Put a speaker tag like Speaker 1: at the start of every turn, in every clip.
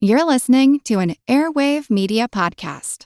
Speaker 1: You're listening to an Airwave Media Podcast.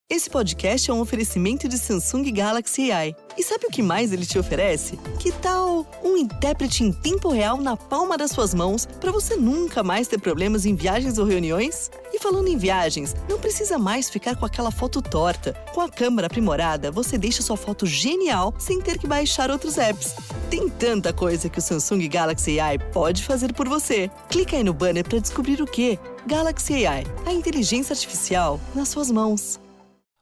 Speaker 2: Esse podcast é um oferecimento de Samsung Galaxy AI. E sabe o que mais ele te oferece? Que tal um intérprete em tempo real na palma das suas mãos para você nunca mais ter problemas em viagens ou reuniões? E falando em viagens, não precisa mais ficar com aquela foto torta. Com a câmera aprimorada, você deixa sua foto genial sem ter que baixar outros apps. Tem tanta coisa que o Samsung Galaxy AI pode fazer por você. Clica aí no banner para descobrir o que. Galaxy AI, a inteligência artificial nas suas mãos.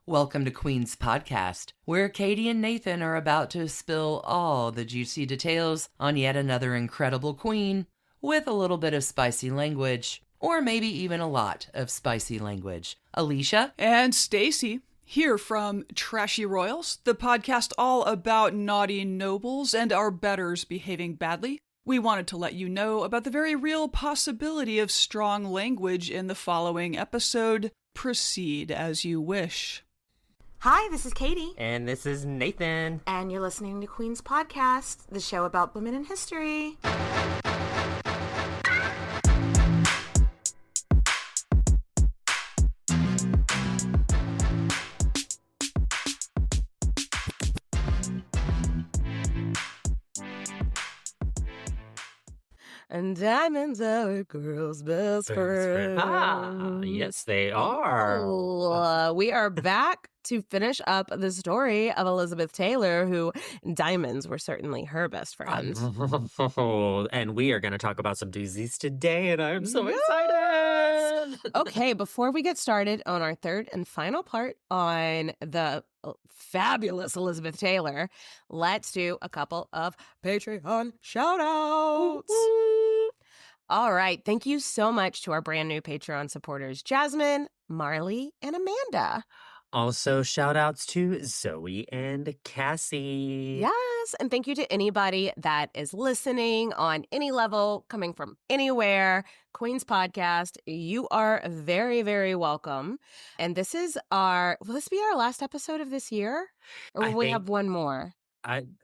Speaker 3: Welcome to Queen's Podcast, where Katie and Nathan are about to spill all the juicy details on yet another incredible queen, with a little bit of spicy language, or maybe even a lot of spicy language. Alicia?
Speaker 4: And Stacy, here from Trashy Royals, the podcast all about naughty nobles and our betters behaving badly. We wanted to let you know about the very real possibility of strong language in the following episode. Proceed as you wish.
Speaker 5: Hi, this is Katie.
Speaker 6: And this is Nathan.
Speaker 5: And you're listening to Queen's Podcast, the show about women in history. And diamonds are a girl's best friend.
Speaker 6: Ah, yes, they are.
Speaker 5: We are back to finish up the story of Elizabeth Taylor, who diamonds were certainly her best friend.
Speaker 6: And we are going to talk about some doozies today, and I'm so excited.
Speaker 5: Okay, before we get started on our third and final part on the fabulous Elizabeth Taylor, let's do a couple of Patreon shout-outs. All right. Thank you so much to our brand new Patreon supporters, Jasmine, Marley, and Amanda.
Speaker 6: Also, shout outs to Zoe and Cassie.
Speaker 5: Yes. And thank you to anybody that is listening on any level, coming from anywhere. Queen's Podcast, you are very, very welcome. And this is will this be our last episode of this year? Or will we have one more?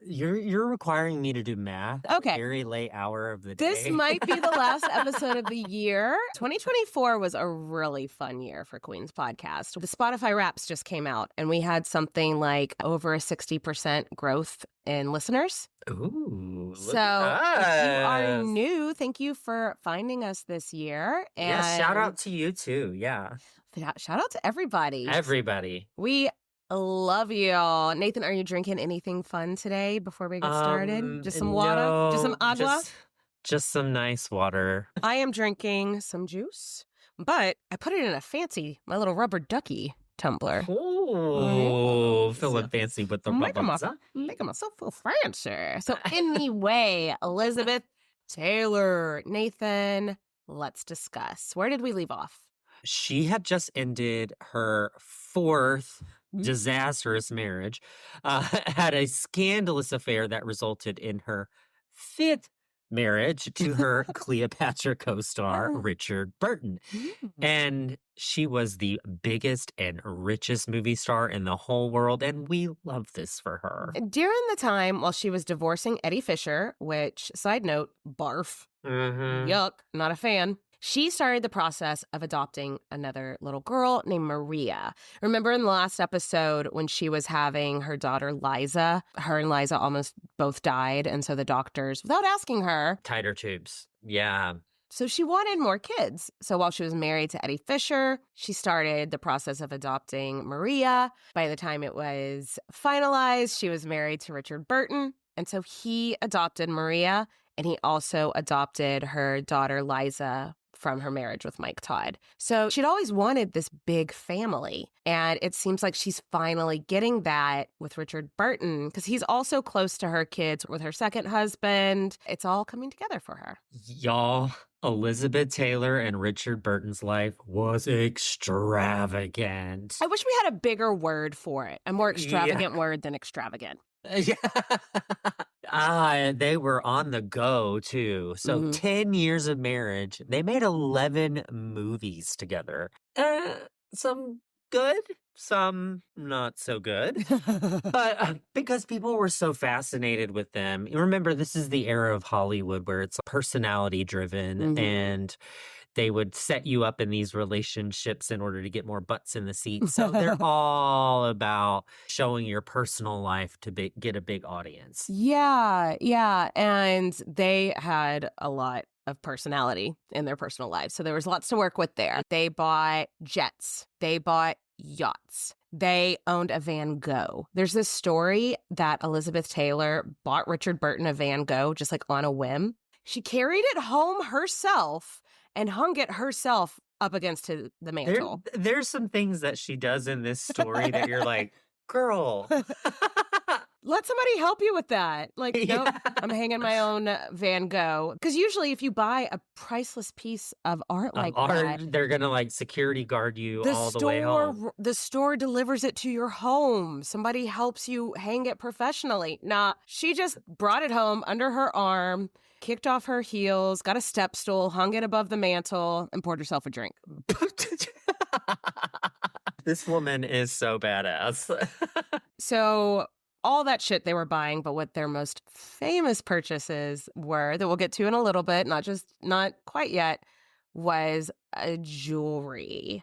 Speaker 6: You're requiring me to do math
Speaker 5: Okay.
Speaker 6: at a very late hour of the day.
Speaker 5: This might be the last episode of the year. 2024 was a really fun year for Queen's Podcast. The Spotify Wraps just came out, and we had something like over a 60% growth in listeners.
Speaker 6: Ooh,
Speaker 5: So if you are new, thank you for finding us this year. And
Speaker 6: yeah, shout out to you too. Yeah.
Speaker 5: Shout out to everybody.
Speaker 6: Everybody.
Speaker 5: We love y'all. Nathan, are you drinking anything fun today before we get started? Just some water?
Speaker 6: No,
Speaker 5: Just some agua?
Speaker 6: Just some nice water.
Speaker 5: I am drinking some juice, but I put it in my little rubber ducky tumbler.
Speaker 6: Oh, feeling fancy with the
Speaker 5: Making
Speaker 6: bubbles, huh?
Speaker 5: myself feel fancy. So anyway, Elizabeth Taylor, Nathan, let's discuss. Where did we leave off?
Speaker 6: She had just ended her fourth disastrous marriage, had a scandalous affair that resulted in her fifth marriage to her Cleopatra co-star, Richard Burton. And she was the biggest and richest movie star in the whole world, and we love this for her.
Speaker 5: During the time while she was divorcing Eddie Fisher, which, side note, barf, yuck, not a fan, she started the process of adopting another little girl named Maria. Remember in the last episode when she was having her daughter Liza? Her and Liza almost both died, and so the doctors, without asking her,
Speaker 6: tied her tubes. Yeah.
Speaker 5: So she wanted more kids. So while she was married to Eddie Fisher, she started the process of adopting Maria. By the time it was finalized, she was married to Richard Burton. And so he adopted Maria, and he also adopted her daughter Liza from her marriage with Mike Todd. So she'd always wanted this big family. And it seems like she's finally getting that with Richard Burton, because he's also close to her kids with her second husband. It's all coming together for her.
Speaker 6: Y'all, Elizabeth Taylor and Richard Burton's life was extravagant.
Speaker 5: I wish we had a bigger word for it, a more extravagant word than extravagant.
Speaker 6: Yeah. They were on the go too. So 10 years of marriage. They made 11 movies together. Some good, some not so good. But because people were so fascinated with them. Remember, this is the era of Hollywood where it's personality driven and they would set you up in these relationships in order to get more butts in the seat. So they're all about showing your personal life to get a big audience.
Speaker 5: Yeah, yeah. And they had a lot of personality in their personal lives. So there was lots to work with there. They bought jets. They bought yachts. They owned a Van Gogh. There's this story that Elizabeth Taylor bought Richard Burton a Van Gogh just like on a whim. She carried it home herself and hung it herself up against the mantle.
Speaker 6: There's some things that she does in this story that you're like, girl.
Speaker 5: Let somebody help you with that. Like, nope, I'm hanging my own Van Gogh. Because usually if you buy a priceless piece of art like that,
Speaker 6: they're going to like security guard you all the way home.
Speaker 5: The store delivers it to your home. Somebody helps you hang it professionally. Nah, she just brought it home under her arm, kicked off her heels, got a step stool, hung it above the mantle, and poured herself a drink.
Speaker 6: This woman is so badass.
Speaker 5: So all that shit they were buying, but what their most famous purchases were, that we'll get to in a little bit, not quite yet, was a jewelry.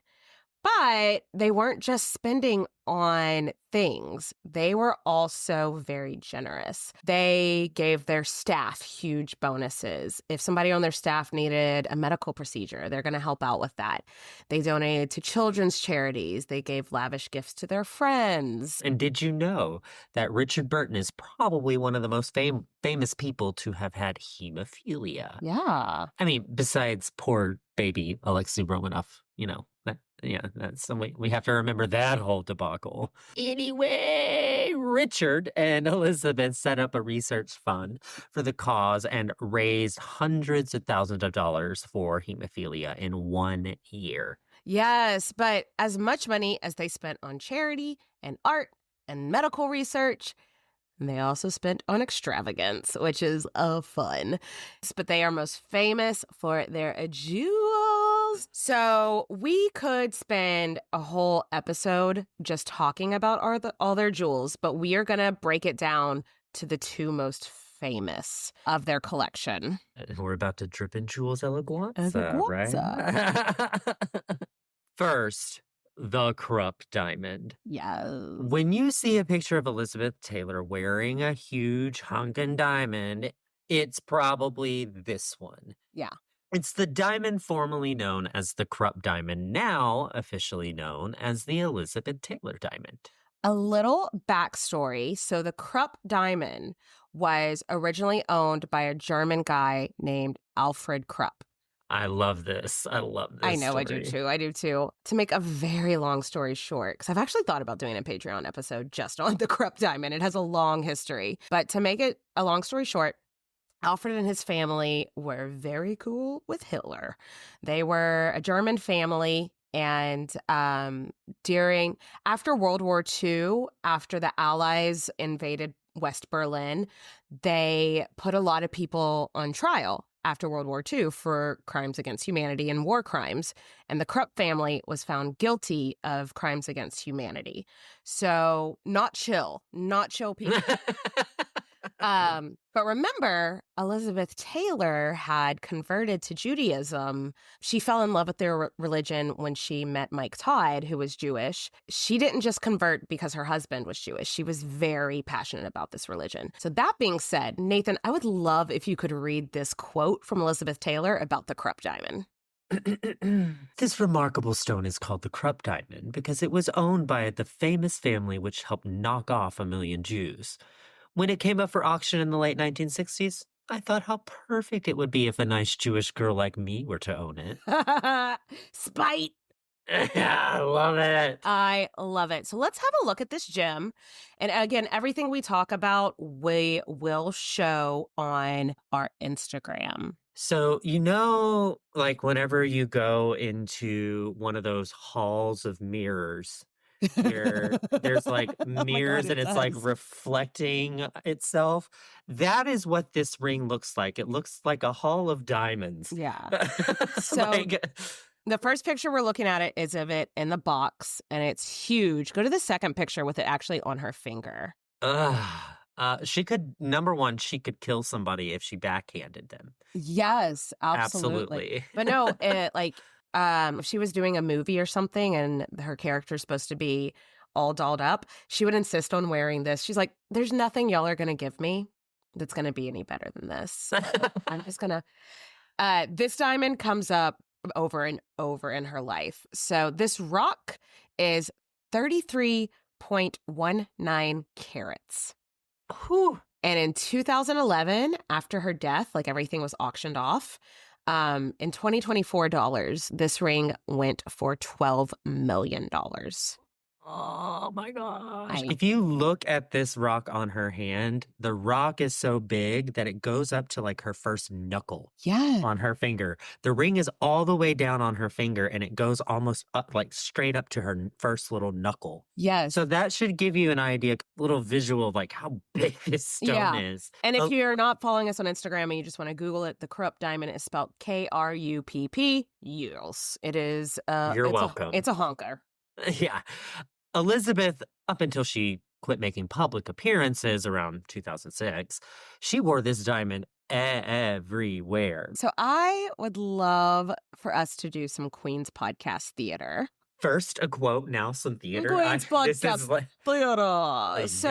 Speaker 5: But they weren't just spending on things. They were also very generous. They gave their staff huge bonuses. If somebody on their staff needed a medical procedure, they're going to help out with that. They donated to children's charities. They gave lavish gifts to their friends.
Speaker 6: And did you know that Richard Burton is probably one of the most famous people to have had hemophilia?
Speaker 5: Yeah.
Speaker 6: I mean, besides poor baby Alexei Romanov, that's we have to remember that whole debacle. Anyway, Richard and Elizabeth set up a research fund for the cause and raised hundreds of thousands of dollars for hemophilia in 1 year.
Speaker 5: Yes, but as much money as they spent on charity and art and medical research, they also spent on extravagance, which is fun. But they are most famous for their jewels. So we could spend a whole episode just talking about all their jewels, but we are going to break it down to the two most famous of their collection.
Speaker 6: And we're about to drip in jewels eleganza, right? First, the Krupp Diamond.
Speaker 5: Yeah.
Speaker 6: When you see a picture of Elizabeth Taylor wearing a huge hunkin' diamond, it's probably this one.
Speaker 5: Yeah.
Speaker 6: It's the diamond formerly known as the Krupp Diamond, now officially known as the Elizabeth Taylor Diamond.
Speaker 5: A little backstory. So the Krupp Diamond was originally owned by a German guy named Alfred Krupp.
Speaker 6: I love this. I love this
Speaker 5: I know,
Speaker 6: story.
Speaker 5: I do too. To make a very long story short, because I've actually thought about doing a Patreon episode just on the Krupp Diamond. It has a long history. But to make it a long story short, Alfred and his family were very cool with Hitler. They were a German family, and after World War II, after the Allies invaded West Berlin, they put a lot of people on trial after World War II for crimes against humanity and war crimes. And the Krupp family was found guilty of crimes against humanity. So not chill people. But remember, Elizabeth Taylor had converted to Judaism. She fell in love with their religion when she met Mike Todd, who was Jewish. She didn't just convert because her husband was Jewish. She was very passionate about this religion. So that being said, Nathan, I would love if you could read this quote from Elizabeth Taylor about the Krupp Diamond.
Speaker 6: This remarkable stone is called the Krupp Diamond because it was owned by the famous family which helped knock off 1 million Jews. When it came up for auction in the late 1960s, I thought how perfect it would be if a nice Jewish girl like me were to own it.
Speaker 5: Spite.
Speaker 6: I love it.
Speaker 5: I love it. So let's have a look at this gem. And again, everything we talk about, we will show on our Instagram.
Speaker 6: So, like whenever you go into one of those halls of mirrors, where there's like mirrors and it's like reflecting itself. That is what this ring looks like. It looks like a hall of diamonds.
Speaker 5: Yeah. So the first picture we're looking at is of it in the box, and it's huge. Go to the second picture with it actually on her finger.
Speaker 6: She could, number one, she could kill somebody if she backhanded them.
Speaker 5: Yes, absolutely. But no, if she was doing a movie or something and her character's supposed to be all dolled up, she would insist on wearing this. She's like, there's nothing y'all are going to give me that's going to be any better than this. I'm just going to... this diamond comes up over and over in her life. So this rock is 33.19 carats.
Speaker 6: Whew.
Speaker 5: And in 2011, after her death, like everything was auctioned off. In 2024 dollars, this ring went for $12 million.
Speaker 6: Oh my gosh. If you look at this rock on her hand, the rock is so big that it goes up to like her first knuckle on her finger. The ring is all the way down on her finger and it goes almost up, like straight up to her first little knuckle.
Speaker 5: Yes.
Speaker 6: So that should give you an idea, a little visual of like how big this stone is.
Speaker 5: And if you're not following us on Instagram and you just want to Google it, the Krupp diamond is spelled Krupp. Yes. It is.
Speaker 6: You're welcome.
Speaker 5: It's a honker.
Speaker 6: Yeah. Elizabeth, up until she quit making public appearances around 2006, she wore this diamond everywhere.
Speaker 5: So I would love for us to do some Queen's podcast theater.
Speaker 6: First, a quote, now some theater.
Speaker 5: Queen's podcast theater.
Speaker 6: Yes.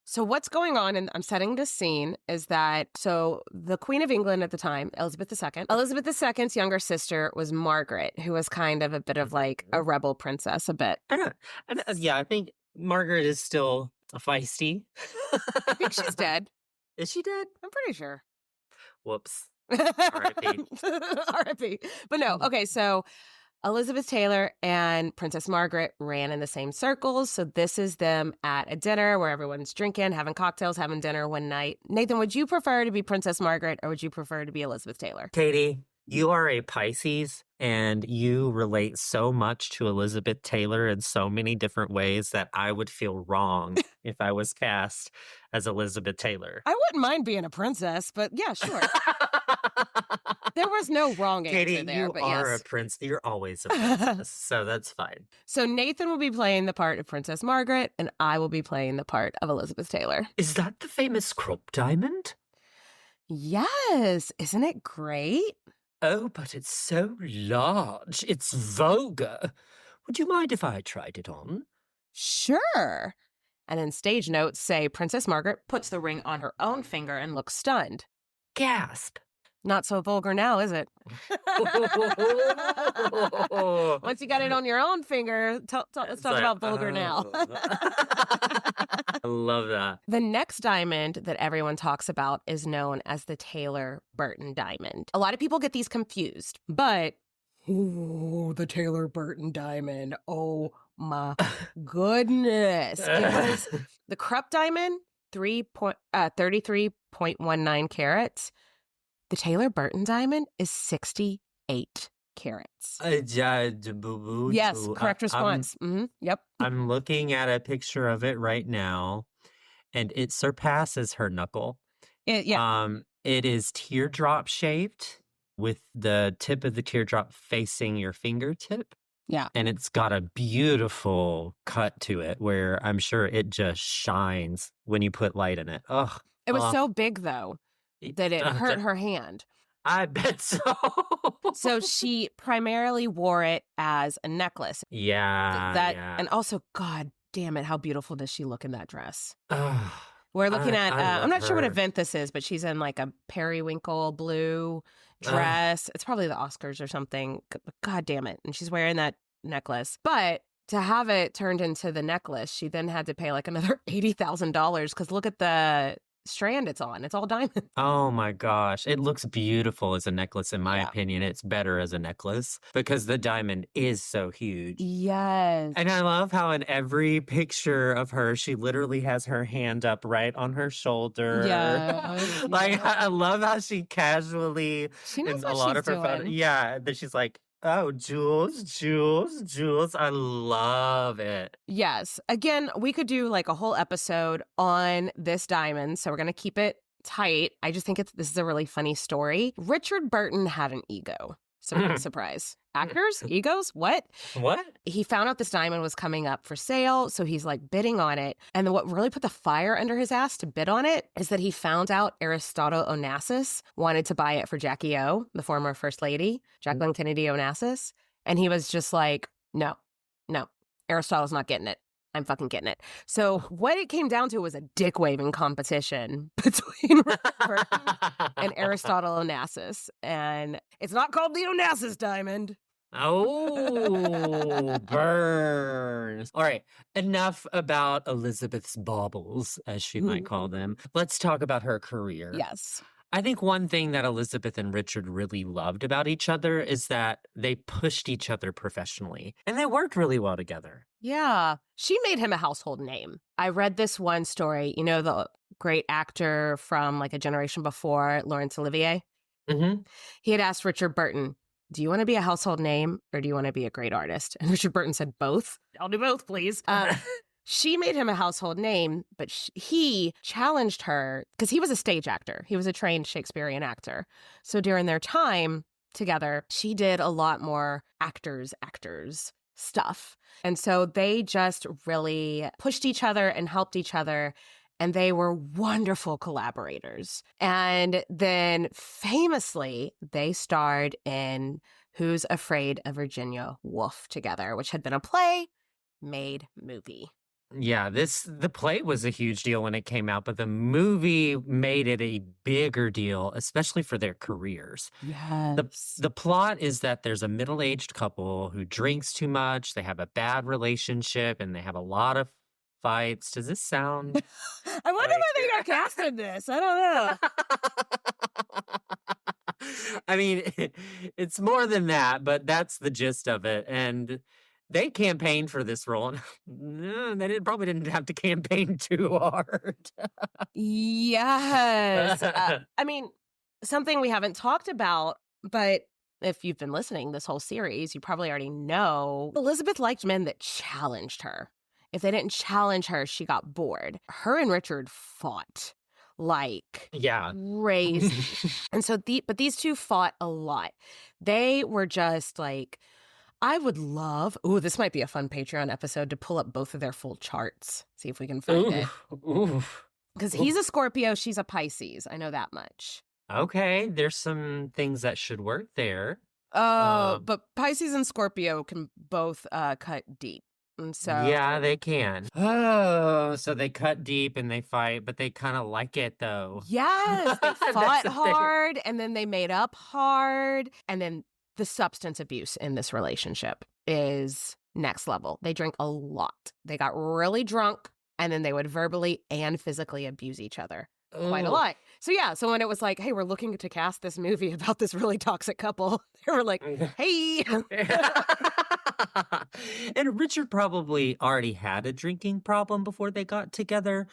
Speaker 5: So what's going on, and I'm setting this scene, is that, so the Queen of England at the time, Elizabeth II, Elizabeth II's younger sister was Margaret, who was kind of a bit of like a rebel princess, a bit.
Speaker 6: Yeah, I think Margaret is still feisty.
Speaker 5: I think she's dead.
Speaker 6: Is she dead?
Speaker 5: I'm pretty sure.
Speaker 6: Whoops. R.I.P.
Speaker 5: R.I.P. But no, okay, so Elizabeth Taylor and Princess Margaret ran in the same circles. So this is them at a dinner where everyone's drinking, having cocktails, having dinner one night. Nathan, would you prefer to be Princess Margaret or would you prefer to be Elizabeth Taylor?
Speaker 6: Katie, you are a Pisces and you relate so much to Elizabeth Taylor in so many different ways that I would feel wrong if I was cast as Elizabeth Taylor.
Speaker 5: I wouldn't mind being a princess, but yeah, sure. There was no wrong answer
Speaker 6: Katie,
Speaker 5: there,
Speaker 6: but are a prince. You're always a princess, so that's fine.
Speaker 5: So Nathan will be playing the part of Princess Margaret, and I will be playing the part of Elizabeth Taylor.
Speaker 6: Is that the famous Krupp diamond?
Speaker 5: Yes. Isn't it great?
Speaker 6: Oh, but it's so large. It's vulgar. Would you mind if I tried it on?
Speaker 5: Sure. And in stage notes say Princess Margaret puts the ring on her own finger and looks stunned.
Speaker 6: Gasp.
Speaker 5: Not so vulgar now, is it? Once you got it on your own finger, let's talk about vulgar now.
Speaker 6: I love that.
Speaker 5: The next diamond that everyone talks about is known as the Taylor-Burton Diamond. A lot of people get these confused, but the Taylor-Burton Diamond, oh my goodness. It was the Krupp Diamond, 33.19 carats. The Taylor-Burton Diamond is 68 carats.
Speaker 6: Yes,
Speaker 5: correct response. Yep.
Speaker 6: I'm looking at a picture of it right now, and it surpasses her knuckle.
Speaker 5: It
Speaker 6: is teardrop shaped with the tip of the teardrop facing your fingertip.
Speaker 5: Yeah.
Speaker 6: And it's got a beautiful cut to it where I'm sure it just shines when you put light in it. Ugh.
Speaker 5: It was so big, though, that it hurt her hand.
Speaker 6: I bet so.
Speaker 5: So she primarily wore it as a necklace.
Speaker 6: Yeah.
Speaker 5: And also, God damn it, how beautiful does she look in that dress?
Speaker 6: We're
Speaker 5: looking at, I'm not sure what event this is, but she's in like a periwinkle blue dress. It's probably the Oscars or something. God damn it. And she's wearing that necklace. But to have it turned into the necklace, she then had to pay like another $80,000 because look at the strand it's on. It's all diamond.
Speaker 6: Oh my gosh. It looks beautiful as a necklace, in my opinion. It's better as a necklace because the diamond is so huge.
Speaker 5: Yes.
Speaker 6: And I love how in every picture of her, she literally has her hand up right on her shoulder.
Speaker 5: Yeah.
Speaker 6: I love how she casually,
Speaker 5: she knows
Speaker 6: in
Speaker 5: what
Speaker 6: a lot
Speaker 5: she's
Speaker 6: of her
Speaker 5: doing.
Speaker 6: photos, that she's like, oh, jewels. I love it.
Speaker 5: Yes. Again, we could do like a whole episode on this diamond, so we're going to keep it tight. I just think this is a really funny story. Richard Burton had an ego. Surprise, surprise. Actors? Egos? What?
Speaker 6: What?
Speaker 5: He found out this diamond was coming up for sale, so he's like bidding on it. And then what really put the fire under his ass to bid on it is that he found out Aristotle Onassis wanted to buy it for Jackie O, the former First Lady, Jacqueline Kennedy Onassis. And he was just like, no, Aristotle's not getting it. I'm fucking getting it. So what it came down to was a dick-waving competition between Richard Burton and Aristotle Onassis. And it's not called the Onassis Diamond.
Speaker 6: Oh, burns. All right, enough about Elizabeth's baubles, as she might call them. Let's talk about her career.
Speaker 5: Yes.
Speaker 6: I think one thing that Elizabeth and Richard really loved about each other is that they pushed each other professionally, and they worked really well together.
Speaker 5: Yeah. She made him a household name. I read this one story, you know, the great actor from like a generation before, Laurence Olivier?
Speaker 6: Mm-hmm.
Speaker 5: He had asked Richard Burton, do you want to be a household name or do you want to be a great artist? And Richard Burton said, both. I'll do both, please. She made him a household name, but he challenged her because he was a stage actor. He was a trained Shakespearean actor. So during their time together, she did a lot more actors stuff. And so they just really pushed each other and helped each other. And they were wonderful collaborators. And then famously, they starred in Who's Afraid of Virginia Woolf together, which had been a play made movie.
Speaker 6: Yeah, the play was a huge deal when it came out, but the made it a bigger deal, especially for their careers.
Speaker 5: Yes.
Speaker 6: The plot is that there's a middle-aged couple who drinks too much, they have a bad relationship, and they have a lot of fights. Does this sound...
Speaker 5: I wonder why they got casted this. I don't know.
Speaker 6: I mean, it's more than that, but that's the gist of it. And they campaigned for this role, and they probably didn't have to campaign too hard.
Speaker 5: Yes. I mean, something we haven't talked about, but if you've been listening this whole series, you probably already know Elizabeth liked men that challenged her. If they didn't challenge her, she got bored. Her and Richard fought like crazy. And so but these two fought a lot. They were just like, I would love, this might be a fun Patreon episode to pull up both of their full charts. See if we can find it. Because he's a Scorpio, she's a Pisces. I know that much.
Speaker 6: Okay, there's some things that should work there.
Speaker 5: But Pisces and Scorpio can both cut deep. And so
Speaker 6: yeah, they can. Oh, so they cut deep and they fight, but they kind of like it though.
Speaker 5: Yes, they fought hard and then they made up hard. And then the substance abuse in this relationship is next level. They drink a lot. They got really drunk and then they would verbally and physically abuse each other quite a lot. So yeah, so when it was like, hey, we're looking to cast this movie about this really toxic couple, they were like, hey.
Speaker 6: And Richard probably already had a drinking problem before they got together.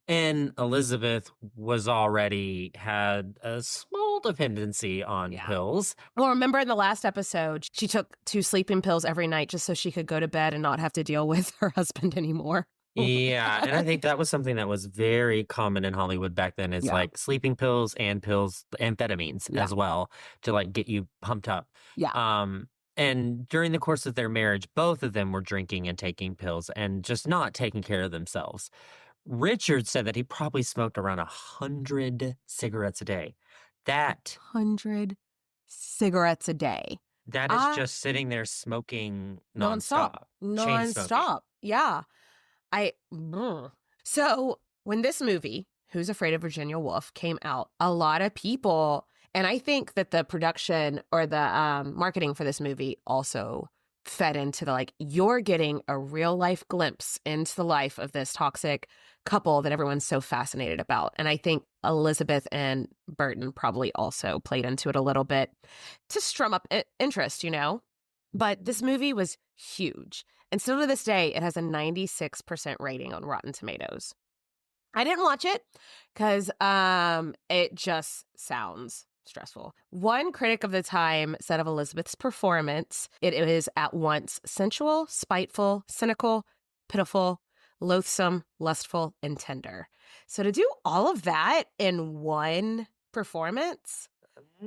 Speaker 6: And Elizabeth was already had a small dependency on pills.
Speaker 5: Well, remember in the last episode, she took 2 sleeping pills every night just so she could go to bed and not have to deal with her husband anymore.
Speaker 6: Yeah, and I think that was something that was very common in Hollywood back then. Is like sleeping pills, amphetamines as well, to like get you pumped up.
Speaker 5: Yeah.
Speaker 6: And during the course of their marriage, both of them were drinking and taking pills and just not taking care of themselves. Richard said that he probably smoked around 100 cigarettes a day.
Speaker 5: 100 cigarettes a day.
Speaker 6: That is just sitting there smoking nonstop.
Speaker 5: Nonstop. Yeah. So when this movie, Who's Afraid of Virginia Woolf, came out, a lot of people, and I think that the production or the marketing for this movie also fed into the like, you're getting a real life glimpse into the life of this toxic couple that everyone's so fascinated about. And I think Elizabeth and Burton probably also played into it a little bit to strum up interest, you know? But this movie was huge. And still to this day, it has a 96% rating on Rotten Tomatoes. I didn't watch it because it just sounds stressful. One critic of the time said of Elizabeth's performance, it is at once sensual, spiteful, cynical, pitiful, loathsome, lustful, and tender. So to do all of that in one performance,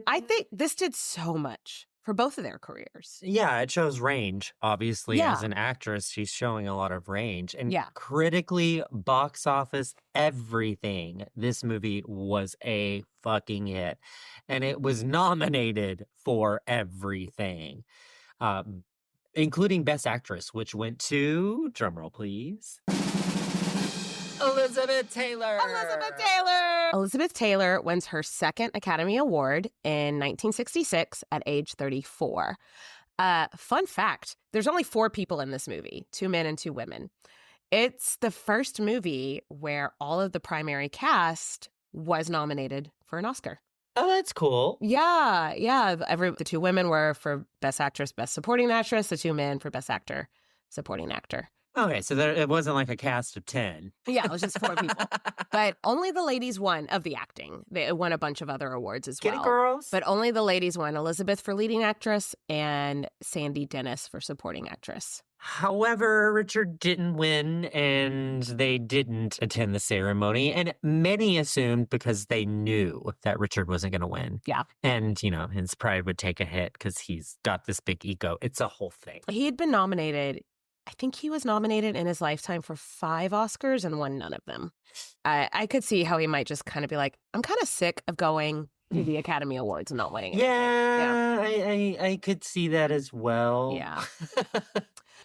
Speaker 5: I think this did so much for both of their careers.
Speaker 6: Yeah, it shows range. Obviously,
Speaker 5: Yeah.
Speaker 6: as an actress, she's showing a lot of range. And
Speaker 5: Yeah.
Speaker 6: critically, box office, everything, this movie was a fucking hit. And it was nominated for everything, including Best Actress, which went to, drumroll please, Elizabeth Taylor.
Speaker 5: Elizabeth Taylor wins her second Academy Award in 1966 at age 34. Fun fact, there's only 4 people in this movie, 2 men and 2 women. It's the first movie where all of the primary cast was nominated for an Oscar.
Speaker 6: Oh, that's cool.
Speaker 5: Yeah. The 2 women were for Best Actress, Best Supporting Actress. The 2 men for Best Actor, Supporting Actor.
Speaker 6: Okay, so it wasn't like a cast of 10.
Speaker 5: Yeah, it was just 4 people. But only the ladies won of the acting. They won a bunch of other awards as well.
Speaker 6: Get it, girls?
Speaker 5: But only the ladies won. Elizabeth for leading actress and Sandy Dennis for supporting actress.
Speaker 6: However, Richard didn't win, and they didn't attend the ceremony. And many assumed because they knew that Richard wasn't going to win.
Speaker 5: Yeah.
Speaker 6: And, his pride would take a hit because he's got this big ego. It's a whole thing.
Speaker 5: He had been nominated. I think he was nominated in his lifetime for 5 Oscars and won none of them. I could see how he might just kind of be like, I'm kind of sick of going to the Academy Awards and not winning it.
Speaker 6: Yeah. I could see that as well.
Speaker 5: Yeah.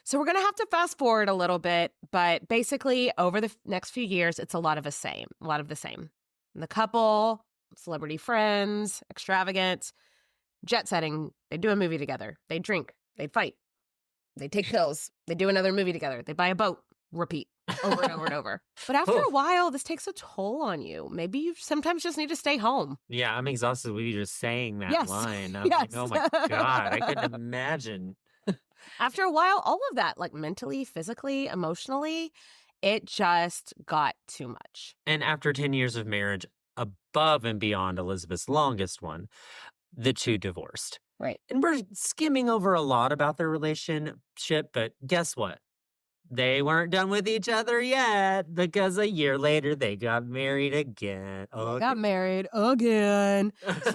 Speaker 5: So we're going to have to fast forward a little bit, but basically over the next few years, it's a lot of the same. The couple, celebrity friends, extravagant, jet setting. They do a movie together. They drink. They fight. They take pills. They do another movie together. They buy a boat. Repeat over and over and over. But after a while, this takes a toll on you. Maybe you sometimes just need to stay home.
Speaker 6: Yeah, I'm exhausted with you just saying that
Speaker 5: Yes.
Speaker 6: line. I'm
Speaker 5: Yes.
Speaker 6: like, oh my God, I couldn't imagine.
Speaker 5: After a while, all of that, like mentally, physically, emotionally, it just got too much.
Speaker 6: And after 10 years of marriage, above and beyond Elizabeth's longest one, the 2 divorced.
Speaker 5: Right.
Speaker 6: And we're skimming over a lot about their relationship, but guess what? They weren't done with each other yet because a year later they got married again.
Speaker 5: So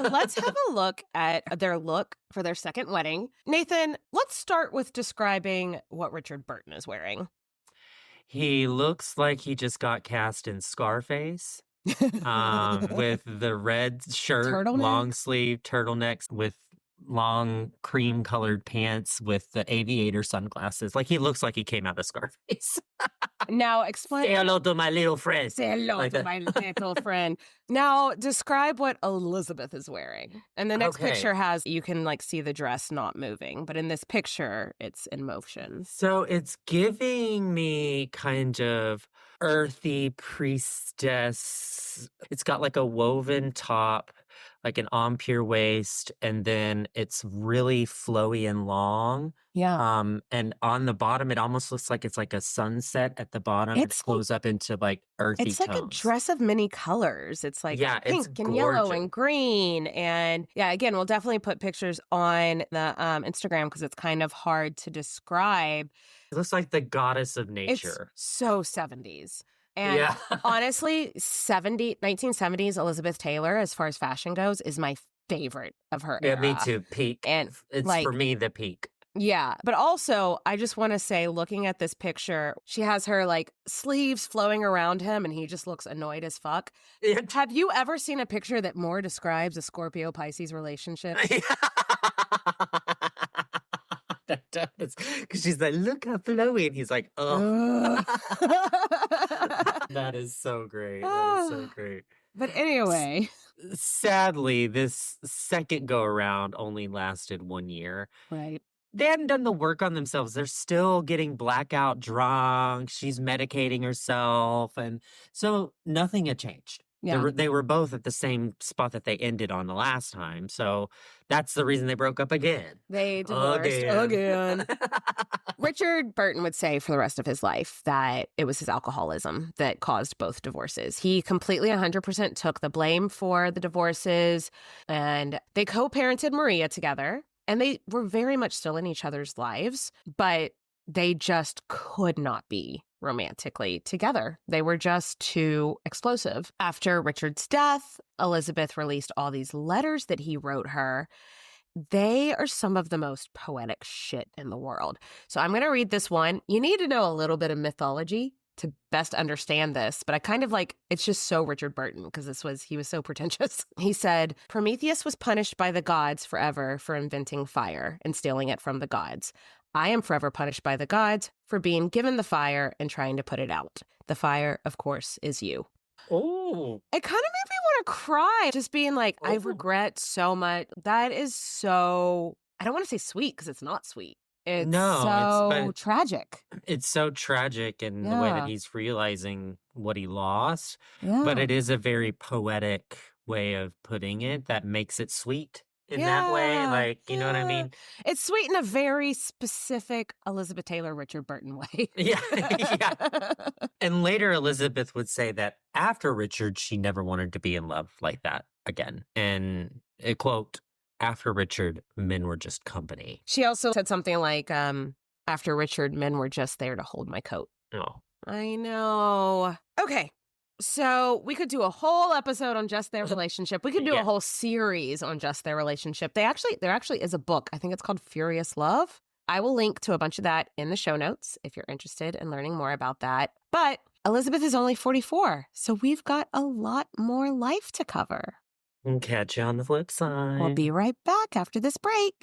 Speaker 5: let's have a look at their look for their second wedding. Nathan, let's start with describing what Richard Burton is wearing.
Speaker 6: He looks like he just got cast in Scarface. With the red shirt,
Speaker 5: Turtleneck?
Speaker 6: long sleeve turtlenecks with long cream colored pants with the aviator sunglasses. Like he looks like he came out of Scarface.
Speaker 5: Now explain.
Speaker 6: Say hello to my little friend.
Speaker 5: Say hello
Speaker 6: Like
Speaker 5: to
Speaker 6: that.
Speaker 5: my little friend. Now describe what Elizabeth is wearing. And the next
Speaker 6: Okay.
Speaker 5: picture has, you can like see the dress not moving, but in this picture, it's in motion.
Speaker 6: So it's giving me kind of earthy priestess. It's got like a woven top, like an empire waist, and then it's really flowy and long.
Speaker 5: Yeah.
Speaker 6: And on the bottom, it almost looks like it's like a sunset at the bottom. It
Speaker 5: It's
Speaker 6: flows up into like earthy
Speaker 5: It's like a
Speaker 6: tones.
Speaker 5: dress of many colors. It's like
Speaker 6: Yeah, it's
Speaker 5: pink and yellow
Speaker 6: gorgeous.
Speaker 5: and green. And yeah, again, we'll definitely put pictures on the Instagram because it's kind of hard to describe.
Speaker 6: It looks like the goddess of
Speaker 5: It's
Speaker 6: nature.
Speaker 5: so 70s. And
Speaker 6: Yeah.
Speaker 5: honestly, 1970s Elizabeth Taylor, as far as fashion goes, is my favorite of her
Speaker 6: Yeah,
Speaker 5: era.
Speaker 6: me too. Peak.
Speaker 5: And
Speaker 6: It's
Speaker 5: like,
Speaker 6: for me the peak.
Speaker 5: yeah. But also, I just want to say, looking at this picture, she has her like sleeves flowing around him and he just looks annoyed as fuck. Have you ever seen a picture that more describes a Scorpio-Pisces relationship?
Speaker 6: That does. Because she's like, look how flowy. And he's like, oh. That is so great. That is so great.
Speaker 5: But anyway.
Speaker 6: Sadly, this second go around only lasted 1 year.
Speaker 5: Right.
Speaker 6: They hadn't done the work on themselves. They're still getting blackout drunk. She's medicating herself. And so nothing had changed.
Speaker 5: Yeah.
Speaker 6: They were both at the same spot that they ended on the last time. So that's the reason they broke up again.
Speaker 5: They divorced again. Richard Burton would say for the rest of his life that it was his alcoholism that caused both divorces. He completely 100% took the blame for the divorces, and they co-parented Maria together, and they were very much still in each other's lives, but they just could not be romantically together. They were just too explosive. After Richard's death, Elizabeth released all these letters that he wrote her. They are some of the most poetic shit in the world. So I'm going to read this one. You need to know a little bit of mythology to best understand this, but I kind of like, it's just so Richard Burton because he was so pretentious. He said, Prometheus was punished by the gods forever for inventing fire and stealing it from the gods. I am forever punished by the gods for being given the fire and trying to put it out. The fire, of course, is you.
Speaker 6: Oh.
Speaker 5: It kind of made me want to cry, just being like, I regret so much. That is so, I don't want to say sweet because it's not sweet. It's so tragic.
Speaker 6: It's so tragic in the way that he's realizing what he lost. Yeah. But it is a very poetic way of putting it that makes it sweet in that way. Like, you know what I mean?
Speaker 5: It's sweet in a very specific Elizabeth Taylor, Richard Burton way.
Speaker 6: Yeah. And later Elizabeth would say that after Richard, she never wanted to be in love like that again. And a quote, after Richard, men were just company.
Speaker 5: She also said something like, after Richard, men were just there to hold my coat.
Speaker 6: Oh.
Speaker 5: I know. Okay. So we could do a whole episode on just their relationship. We could do a whole series on just their relationship. There actually is a book. I think it's called Furious Love. I will link to a bunch of that in the show notes if you're interested in learning more about that. But Elizabeth is only 44, so we've got a lot more life to cover.
Speaker 6: Catch you on the flip side.
Speaker 5: We'll be right back after this break.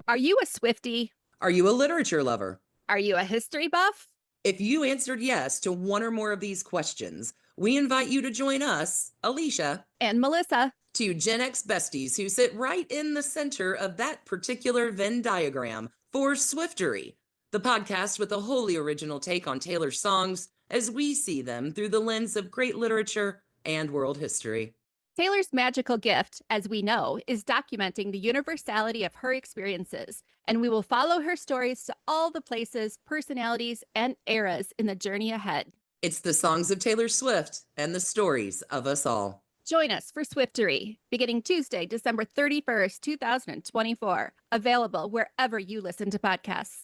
Speaker 7: Are you a Swiftie?
Speaker 8: Are you a literature lover?
Speaker 7: Are you a history buff?
Speaker 8: If you answered yes to one or more of these questions, we invite you to join us, Alicia,
Speaker 7: and Melissa,
Speaker 8: two Gen X besties who sit right in the center of that particular Venn diagram for Swiftery, the podcast with a wholly original take on Taylor's songs as we see them through the lens of great literature and world history.
Speaker 7: Taylor's magical gift, as we know, is documenting the universality of her experiences, and we will follow her stories to all the places, personalities, and eras in the journey ahead.
Speaker 8: It's the songs of Taylor Swift and the stories of us all.
Speaker 7: Join us for Swiftery, beginning Tuesday, December 31st, 2024, available wherever you listen to podcasts.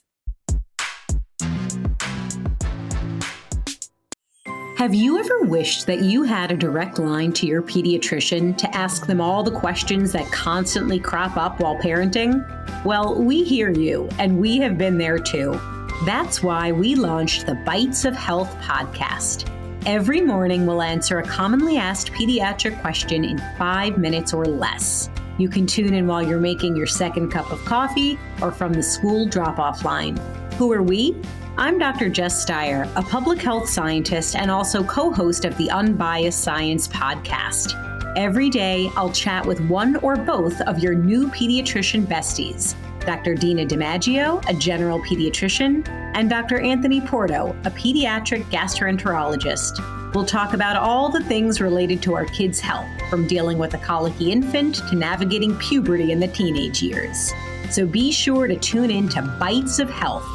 Speaker 9: Have you ever wished that you had a direct line to your pediatrician to ask them all the questions that constantly crop up while parenting? Well, we hear you, and we have been there too. That's why we launched the Bites of Health podcast. Every morning, we'll answer a commonly asked pediatric question in 5 minutes or less. You can tune in while you're making your second cup of coffee or from the school drop-off line. Who are we? I'm Dr. Jess Steyer, a public health scientist and also co-host of the Unbiased Science podcast. Every day, I'll chat with one or both of your new pediatrician besties, Dr. Dina DiMaggio, a general pediatrician, and Dr. Anthony Porto, a pediatric gastroenterologist. We'll talk about all the things related to our kids' health, from dealing with a colicky infant to navigating puberty in the teenage years. So be sure to tune in to Bites of Health,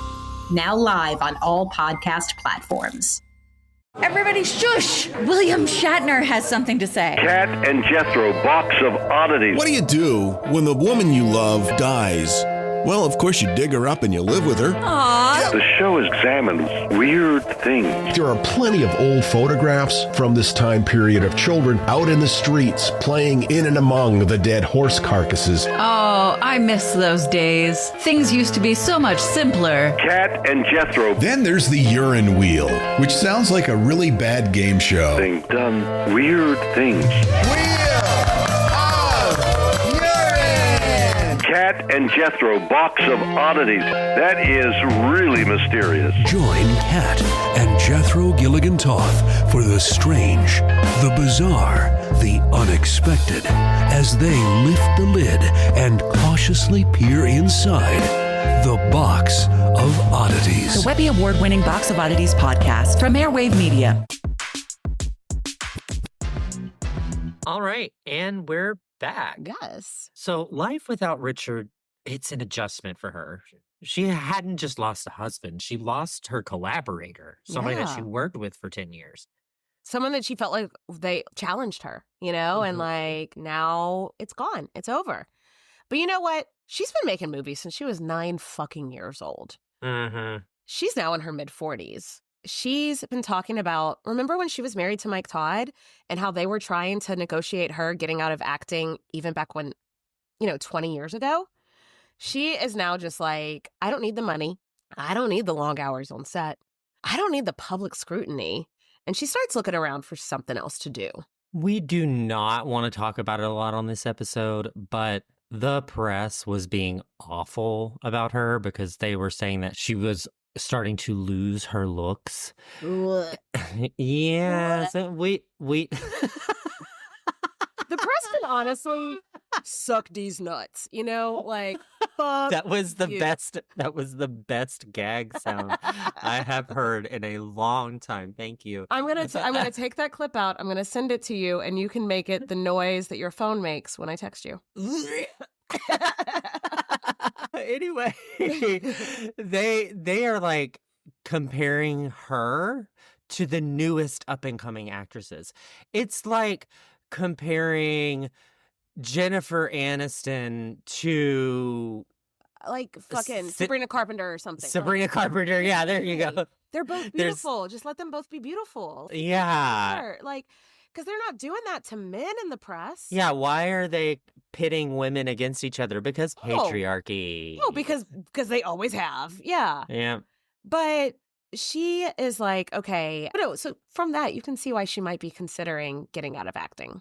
Speaker 9: now live on all podcast platforms.
Speaker 10: Everybody shush! William Shatner has something to say.
Speaker 11: Cat and Jethro, box of oddities.
Speaker 12: What do you do when the woman you love dies? Well, of course, you dig her up and you live with her.
Speaker 10: Aww.
Speaker 11: The show examines weird things.
Speaker 12: There are plenty of old photographs from this time period of children out in the streets playing in and among the dead horse carcasses.
Speaker 10: Oh, I miss those days. Things used to be so much simpler.
Speaker 11: Cat and Jethro.
Speaker 12: Then there's the urine wheel, which sounds like a really bad game show.
Speaker 11: They've done weird things. Cat and Jethro, box of oddities. That is really mysterious.
Speaker 13: Join Cat and Jethro Gilligan Toth for the strange, the bizarre, the unexpected, as they lift the lid and cautiously peer inside the Box of Oddities.
Speaker 10: The Webby Award-winning Box of Oddities podcast from Airwave Media.
Speaker 6: All right, and we're back.
Speaker 5: Yes.
Speaker 6: So life without Richard, it's an adjustment for her. She hadn't just lost a husband. She lost her collaborator, somebody that she worked with for 10 years.
Speaker 5: Someone that she felt like they challenged her, you know, and like now it's gone. It's over. But you know what? She's been making movies since she was 9 fucking years old.
Speaker 6: Mm-hmm.
Speaker 5: She's now in her mid-40s. she's been talking about, remember when she was married to Mike Todd and how they were trying to negotiate her getting out of acting even back when, 20 years ago? She is now just like, I don't need the money. I don't need the long hours on set. I don't need the public scrutiny. And she starts looking around for something else to do.
Speaker 6: We do not want to talk about it a lot on this episode, but the press was being awful about her because they were saying that she was starting to lose her looks. Yeah, so we
Speaker 5: the press can honestly suck these nuts, fuck
Speaker 6: that was the
Speaker 5: you.
Speaker 6: best gag sound I have heard in a long time. Thank you.
Speaker 5: I'm gonna take that clip out. I'm gonna send it to you, and you can make it the noise that your phone makes when I text you.
Speaker 6: Anyway, they are like comparing her to the newest up and coming actresses. It's like comparing Jennifer Aniston to
Speaker 5: like fucking Sabrina Carpenter or something.
Speaker 6: Sabrina Carpenter, yeah, there you go.
Speaker 5: They're both beautiful. Just let them both be beautiful.
Speaker 6: Yeah.
Speaker 5: Because they're not doing that to men in the press.
Speaker 6: Yeah, why are they pitting women against each other? Because patriarchy.
Speaker 5: Oh, because they always have. Yeah.
Speaker 6: Yeah.
Speaker 5: But she is like, okay. No, so from that, you can see why she might be considering getting out of acting.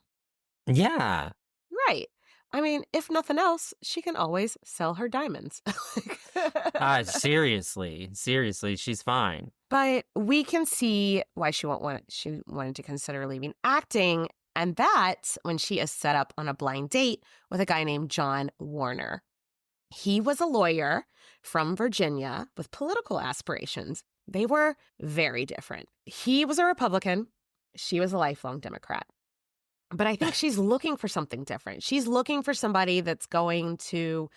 Speaker 6: Yeah.
Speaker 5: Right. I mean, if nothing else, she can always sell her diamonds.
Speaker 6: Seriously, she's fine.
Speaker 5: But we can see why she wanted to consider leaving acting, and that's when she is set up on a blind date with a guy named John Warner. He was a lawyer from Virginia with political aspirations. They were very different. He was a Republican. She was a lifelong Democrat. But I think she's looking for something different. She's looking for somebody that's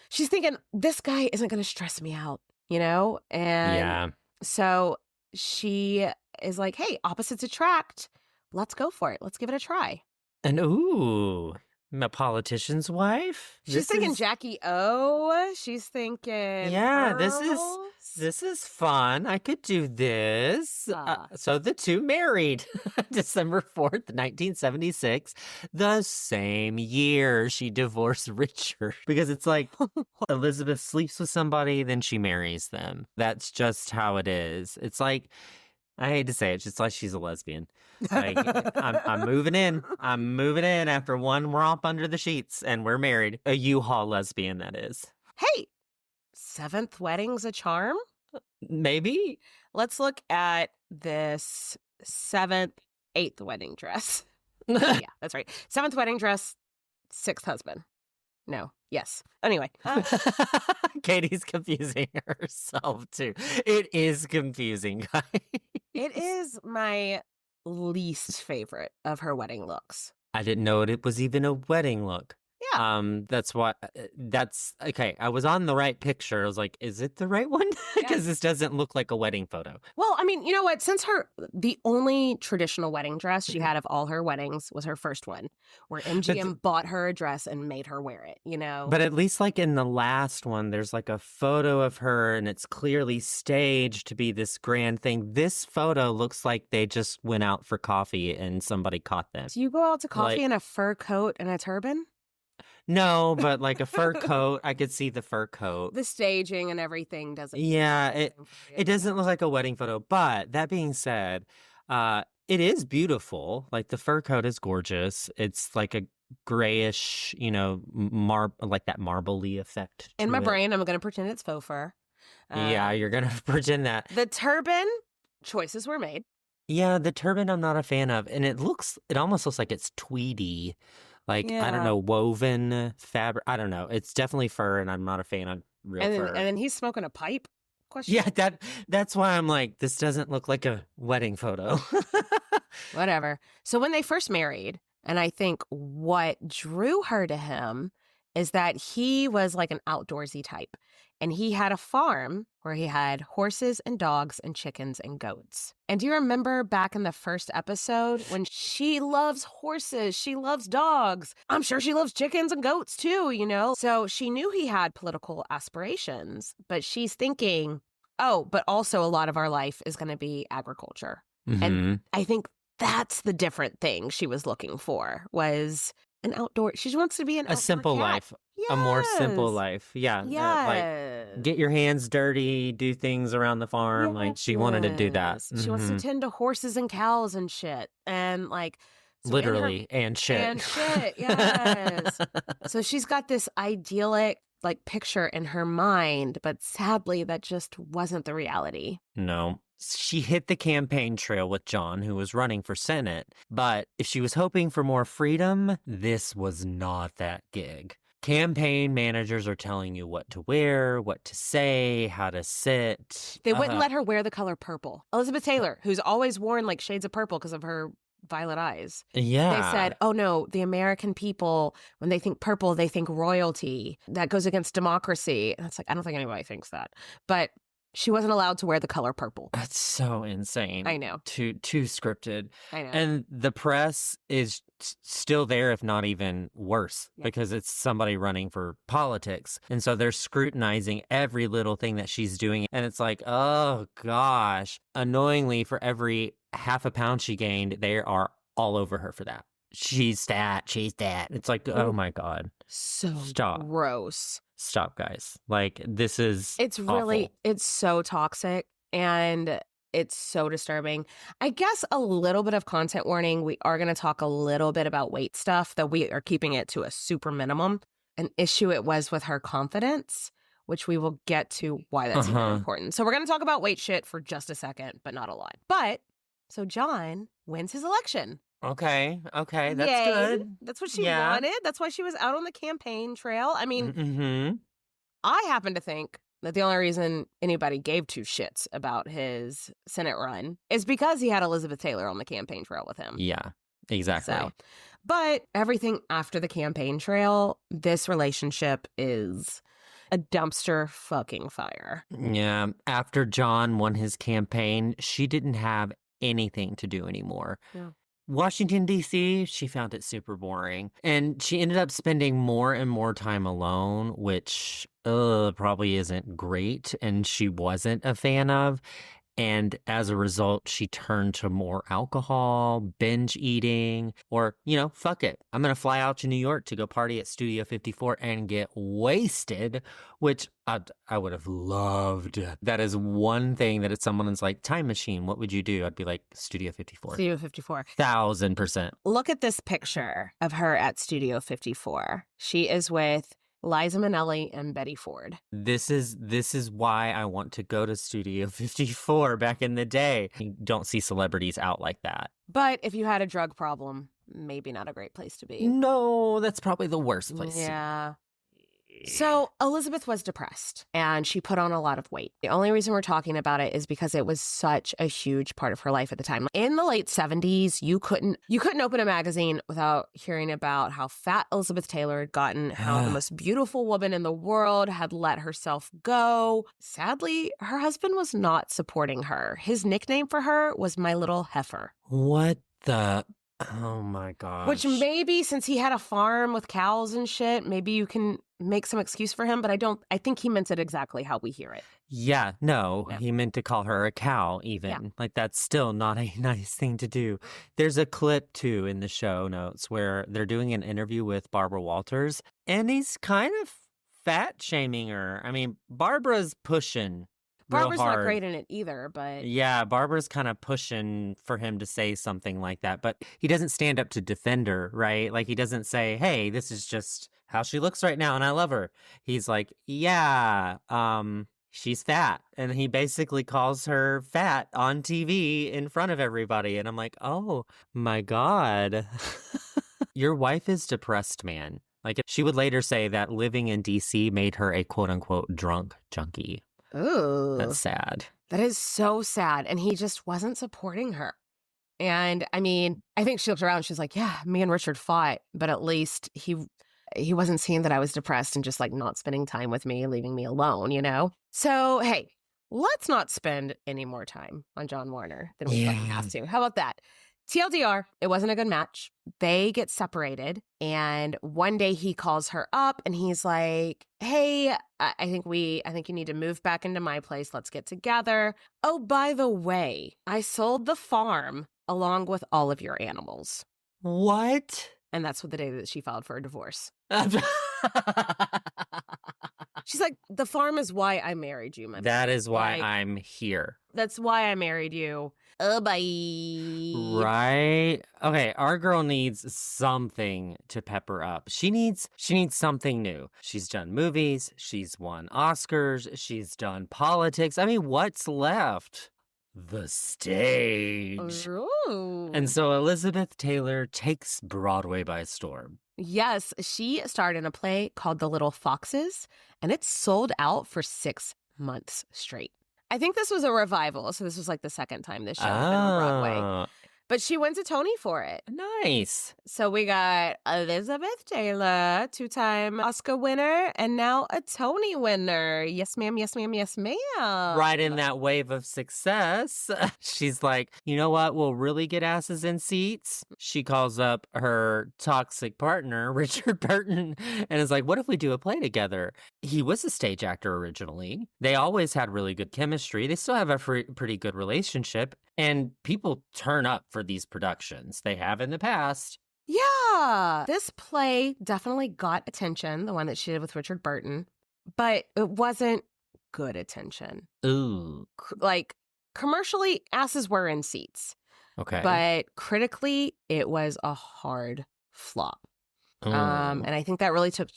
Speaker 5: she's thinking, this guy isn't going to stress me out, And
Speaker 6: yeah.
Speaker 5: So she is like, hey, opposites attract. Let's go for it. Let's give it a try.
Speaker 6: And ooh, a politician's wife?
Speaker 5: She's thinking Jackie O. She's thinking
Speaker 6: yeah,
Speaker 5: Earls.
Speaker 6: This is fun. I could do this. So the two married December 4th, 1976, the same year she divorced Richard. Because it's like Elizabeth sleeps with somebody, then she marries them. That's just how it is. It's like, I hate to say it, it's just like she's a lesbian. Like, I'm moving in. I'm moving in after one romp under the sheets, and we're married. A U-Haul lesbian, that is.
Speaker 5: Hey, seventh wedding's a charm?
Speaker 6: Maybe.
Speaker 5: Let's look at this eighth wedding dress. Yeah, that's right. Seventh wedding dress, sixth husband. No. Yes. Anyway.
Speaker 6: Katie's confusing herself, too. It is confusing, guys.
Speaker 5: It is my least favorite of her wedding looks.
Speaker 6: I didn't know it was even a wedding look.
Speaker 5: Yeah.
Speaker 6: That's okay. I was on the right picture. I was like, is it the right one? Because this doesn't look like a wedding photo.
Speaker 5: Well, I mean, you know what? Since the only traditional wedding dress she had of all her weddings was her first one, where MGM bought her a dress and made her wear it,
Speaker 6: But at least like in the last one, there's like a photo of her and it's clearly staged to be this grand thing. This photo looks like they just went out for coffee and somebody caught them.
Speaker 5: Do you go out to coffee in a fur coat and a turban?
Speaker 6: No, but like a fur coat, I could see the fur coat.
Speaker 5: The staging and everything doesn't.
Speaker 6: Yeah, it doesn't look like a wedding photo. But that being said, it is beautiful. Like the fur coat is gorgeous. It's like a grayish, like that marbly effect.
Speaker 5: In my brain, I'm going to pretend it's faux fur.
Speaker 6: Yeah, you're going to pretend that.
Speaker 5: The turban, choices were made.
Speaker 6: Yeah, the turban I'm not a fan of. And it almost looks like it's tweedy. Like, I don't know, woven fabric. I don't know. It's definitely fur, and I'm not a fan of real fur.
Speaker 5: And then he's smoking a pipe?
Speaker 6: Yeah, that's why I'm like, this doesn't look like a wedding photo.
Speaker 5: Whatever. So when they first married, and I think what drew her to him is that he was like an outdoorsy type. And he had a farm where he had horses and dogs and chickens and goats. And do you remember back in the first episode when she loves horses, she loves dogs? I'm sure she loves chickens and goats too, So she knew he had political aspirations, but she's thinking, Oh, but also a lot of our life is going to be agriculture. And I think that's the different thing she was looking for, was an outdoor. She wants to be a
Speaker 6: simple
Speaker 5: cat.
Speaker 6: life. A more simple life. Yeah. Like get your hands dirty, do things around the farm. Like she wanted to do that.
Speaker 5: She wants to tend to horses and cows and shit. And like
Speaker 6: literally and shit.
Speaker 5: And shit, yes. So she's got this idyllic like picture in her mind, but sadly that just wasn't the reality.
Speaker 6: No. She hit the campaign trail with John, who was running for Senate. But if she was hoping for more freedom, this was not that gig. Campaign managers are telling you what to wear, what to say, how to sit.
Speaker 5: They wouldn't let her wear the color purple. Elizabeth Taylor, who's always worn like shades of purple because of her violet eyes.
Speaker 6: Yeah.
Speaker 5: They said, oh no, the American people, when they think purple, they think royalty. That goes against democracy. And it's like, I don't think anybody thinks that. But she wasn't allowed to wear the color purple.
Speaker 6: That's so insane.
Speaker 5: I know.
Speaker 6: Too scripted.
Speaker 5: I know.
Speaker 6: And the press is still there, if not even worse, because it's somebody running for politics. And so they're scrutinizing every little thing that she's doing. And it's like, oh gosh. Annoyingly, for every half a pound she gained, they are all over her for that. She's that. It's like, oh my God.
Speaker 5: So
Speaker 6: Stop.
Speaker 5: Gross.
Speaker 6: Stop, guys. Like, this is
Speaker 5: It's really, it's so toxic and it's so disturbing. I guess a little bit of content warning. We are going to talk a little bit about weight stuff, though we are keeping it to a super minimum. An issue it was with her confidence, which we will get to why that's even important. So we're going to talk about weight shit for just a second, but not a lot. But, so John wins his election.
Speaker 6: Okay, that's
Speaker 5: Yay.
Speaker 6: good.
Speaker 5: That's what she wanted. That's why she was out on the campaign trail. I mean, I happen to think that the only reason anybody gave two shits about his Senate run is because he had Elizabeth Taylor on the campaign trail with him.
Speaker 6: Yeah, exactly.
Speaker 5: So, but everything after the campaign trail, this relationship is a dumpster fucking fire.
Speaker 6: Yeah, after John won his campaign, she didn't have anything to do anymore.
Speaker 5: Yeah.
Speaker 6: Washington, D.C., she found it super boring. And she ended up spending more and more time alone, which probably isn't great and she wasn't a fan of. And as a result, she turned to more alcohol, binge eating, or, fuck it. I'm going to fly out to New York to go party at Studio 54 and get wasted, which I would have loved. That is one thing that if someone's like, time machine, what would you do? I'd be like, Studio 54.
Speaker 5: Studio 54.
Speaker 6: 1000%.
Speaker 5: Look at this picture of her at Studio 54. She is with Liza Minnelli and Betty Ford.
Speaker 6: This is why I want to go to Studio 54 back in the day. You don't see celebrities out like that.
Speaker 5: But if you had a drug problem, maybe not a great place to be.
Speaker 6: No, that's probably the worst place.
Speaker 5: Yeah. So Elizabeth was depressed and she put on a lot of weight. The only reason we're talking about it is because it was such a huge part of her life at the time. In the late 70s, you couldn't open a magazine without hearing about how fat Elizabeth Taylor had gotten, how the most beautiful woman in the world had let herself go. Sadly, her husband was not supporting her. His nickname for her was My Little Heifer.
Speaker 6: What the... Oh my gosh.
Speaker 5: Which maybe since he had a farm with cows and shit, maybe you can make some excuse for him, but I think he meant it exactly how we hear it.
Speaker 6: Yeah, no, he meant to call her a cow even. Yeah. Like that's still not a nice thing to do. There's a clip too in the show notes where they're doing an interview with Barbara Walters and he's kind of fat shaming her. I mean, Barbara's pushing.
Speaker 5: Barbara's not great in it either, but...
Speaker 6: Yeah, Barbara's kind of pushing for him to say something like that, but he doesn't stand up to defend her, right? Like, he doesn't say, hey, this is just how she looks right now, and I love her. He's like, yeah, she's fat. And he basically calls her fat on TV in front of everybody, and I'm like, oh, my God. Your wife is depressed, man. Like, she would later say that living in D.C. made her a quote-unquote drunk junkie.
Speaker 5: Ooh.
Speaker 6: That's sad.
Speaker 5: That is so sad. And he just wasn't supporting her. And I mean, I think she looked around and she's like, yeah, me and Richard fought, but at least he wasn't seeing that I was depressed and just like not spending time with me, leaving me alone, So, hey, let's not spend any more time on John Warner than we fucking have to. How about that? TLDR, it wasn't a good match. They get separated, and one day he calls her up and he's like, hey, I think you need to move back into my place. Let's get together. Oh, by the way, I sold the farm along with all of your animals.
Speaker 6: What?
Speaker 5: And that's what the day that she filed for a divorce. She's like, the farm is why I married you, my
Speaker 6: That
Speaker 5: baby.
Speaker 6: is why
Speaker 5: Like,
Speaker 6: I'm here.
Speaker 5: That's why I married you. Oh, bye.
Speaker 6: Right? Okay, our girl needs something to pep her up. She needs something new. She's done movies, she's won Oscars, she's done politics. I mean, what's left? The stage.
Speaker 5: Ooh.
Speaker 6: And so Elizabeth Taylor takes Broadway by storm.
Speaker 5: Yes, she starred in a play called The Little Foxes, and it sold out for 6 months straight. I think this was a revival, so this was like the second time this show had been on Broadway. But she wins a Tony for it.
Speaker 6: Nice.
Speaker 5: So we got Elizabeth Taylor, 2-time Oscar winner, and now a Tony winner. Yes, ma'am, yes, ma'am, yes, ma'am.
Speaker 6: Right in that wave of success, she's like, you know what will really get asses in seats? She calls up her toxic partner, Richard Burton, and is like, what if we do a play together? He was a stage actor originally. They always had really good chemistry. They still have a pretty good relationship. And people turn up for these productions. They have in the past.
Speaker 5: Yeah. This play definitely got attention, the one that she did with Richard Burton, but it wasn't good attention.
Speaker 6: Ooh.
Speaker 5: Like, commercially, asses were in seats.
Speaker 6: Okay.
Speaker 5: But critically, it was a hard flop. And I think that really took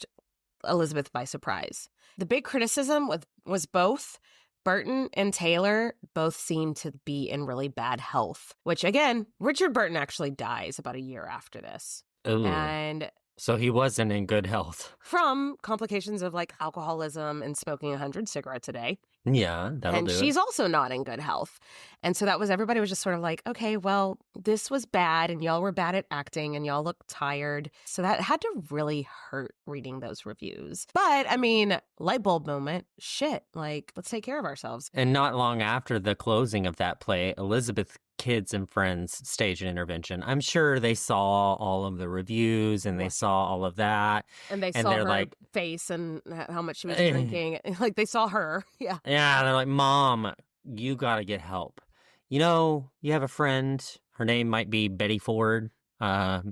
Speaker 5: Elizabeth by surprise. The big criticism was both Burton and Taylor both seemed to be in really bad health, which again, Richard Burton actually dies about a year after this.
Speaker 6: Ooh.
Speaker 5: And
Speaker 6: so he wasn't in good health.
Speaker 5: From complications of like alcoholism and smoking 100 cigarettes a day.
Speaker 6: Yeah, that'll
Speaker 5: and
Speaker 6: do
Speaker 5: she's
Speaker 6: it.
Speaker 5: also not in good health. And so everybody was just sort of like, okay, well, this was bad and y'all were bad at acting and y'all look tired. So that had to really hurt reading those reviews. But I mean, light bulb moment, shit, like let's take care of ourselves.
Speaker 6: And not long after the closing of that play, Elizabeth Kids and Friends staged an intervention. I'm sure they saw all of the reviews and they saw all of that.
Speaker 5: And they saw her face and how much she was drinking. Like they saw her. Yeah.
Speaker 6: Yeah, they're like, Mom, you got to get help. You know, you have a friend. Her name might be Betty Ford.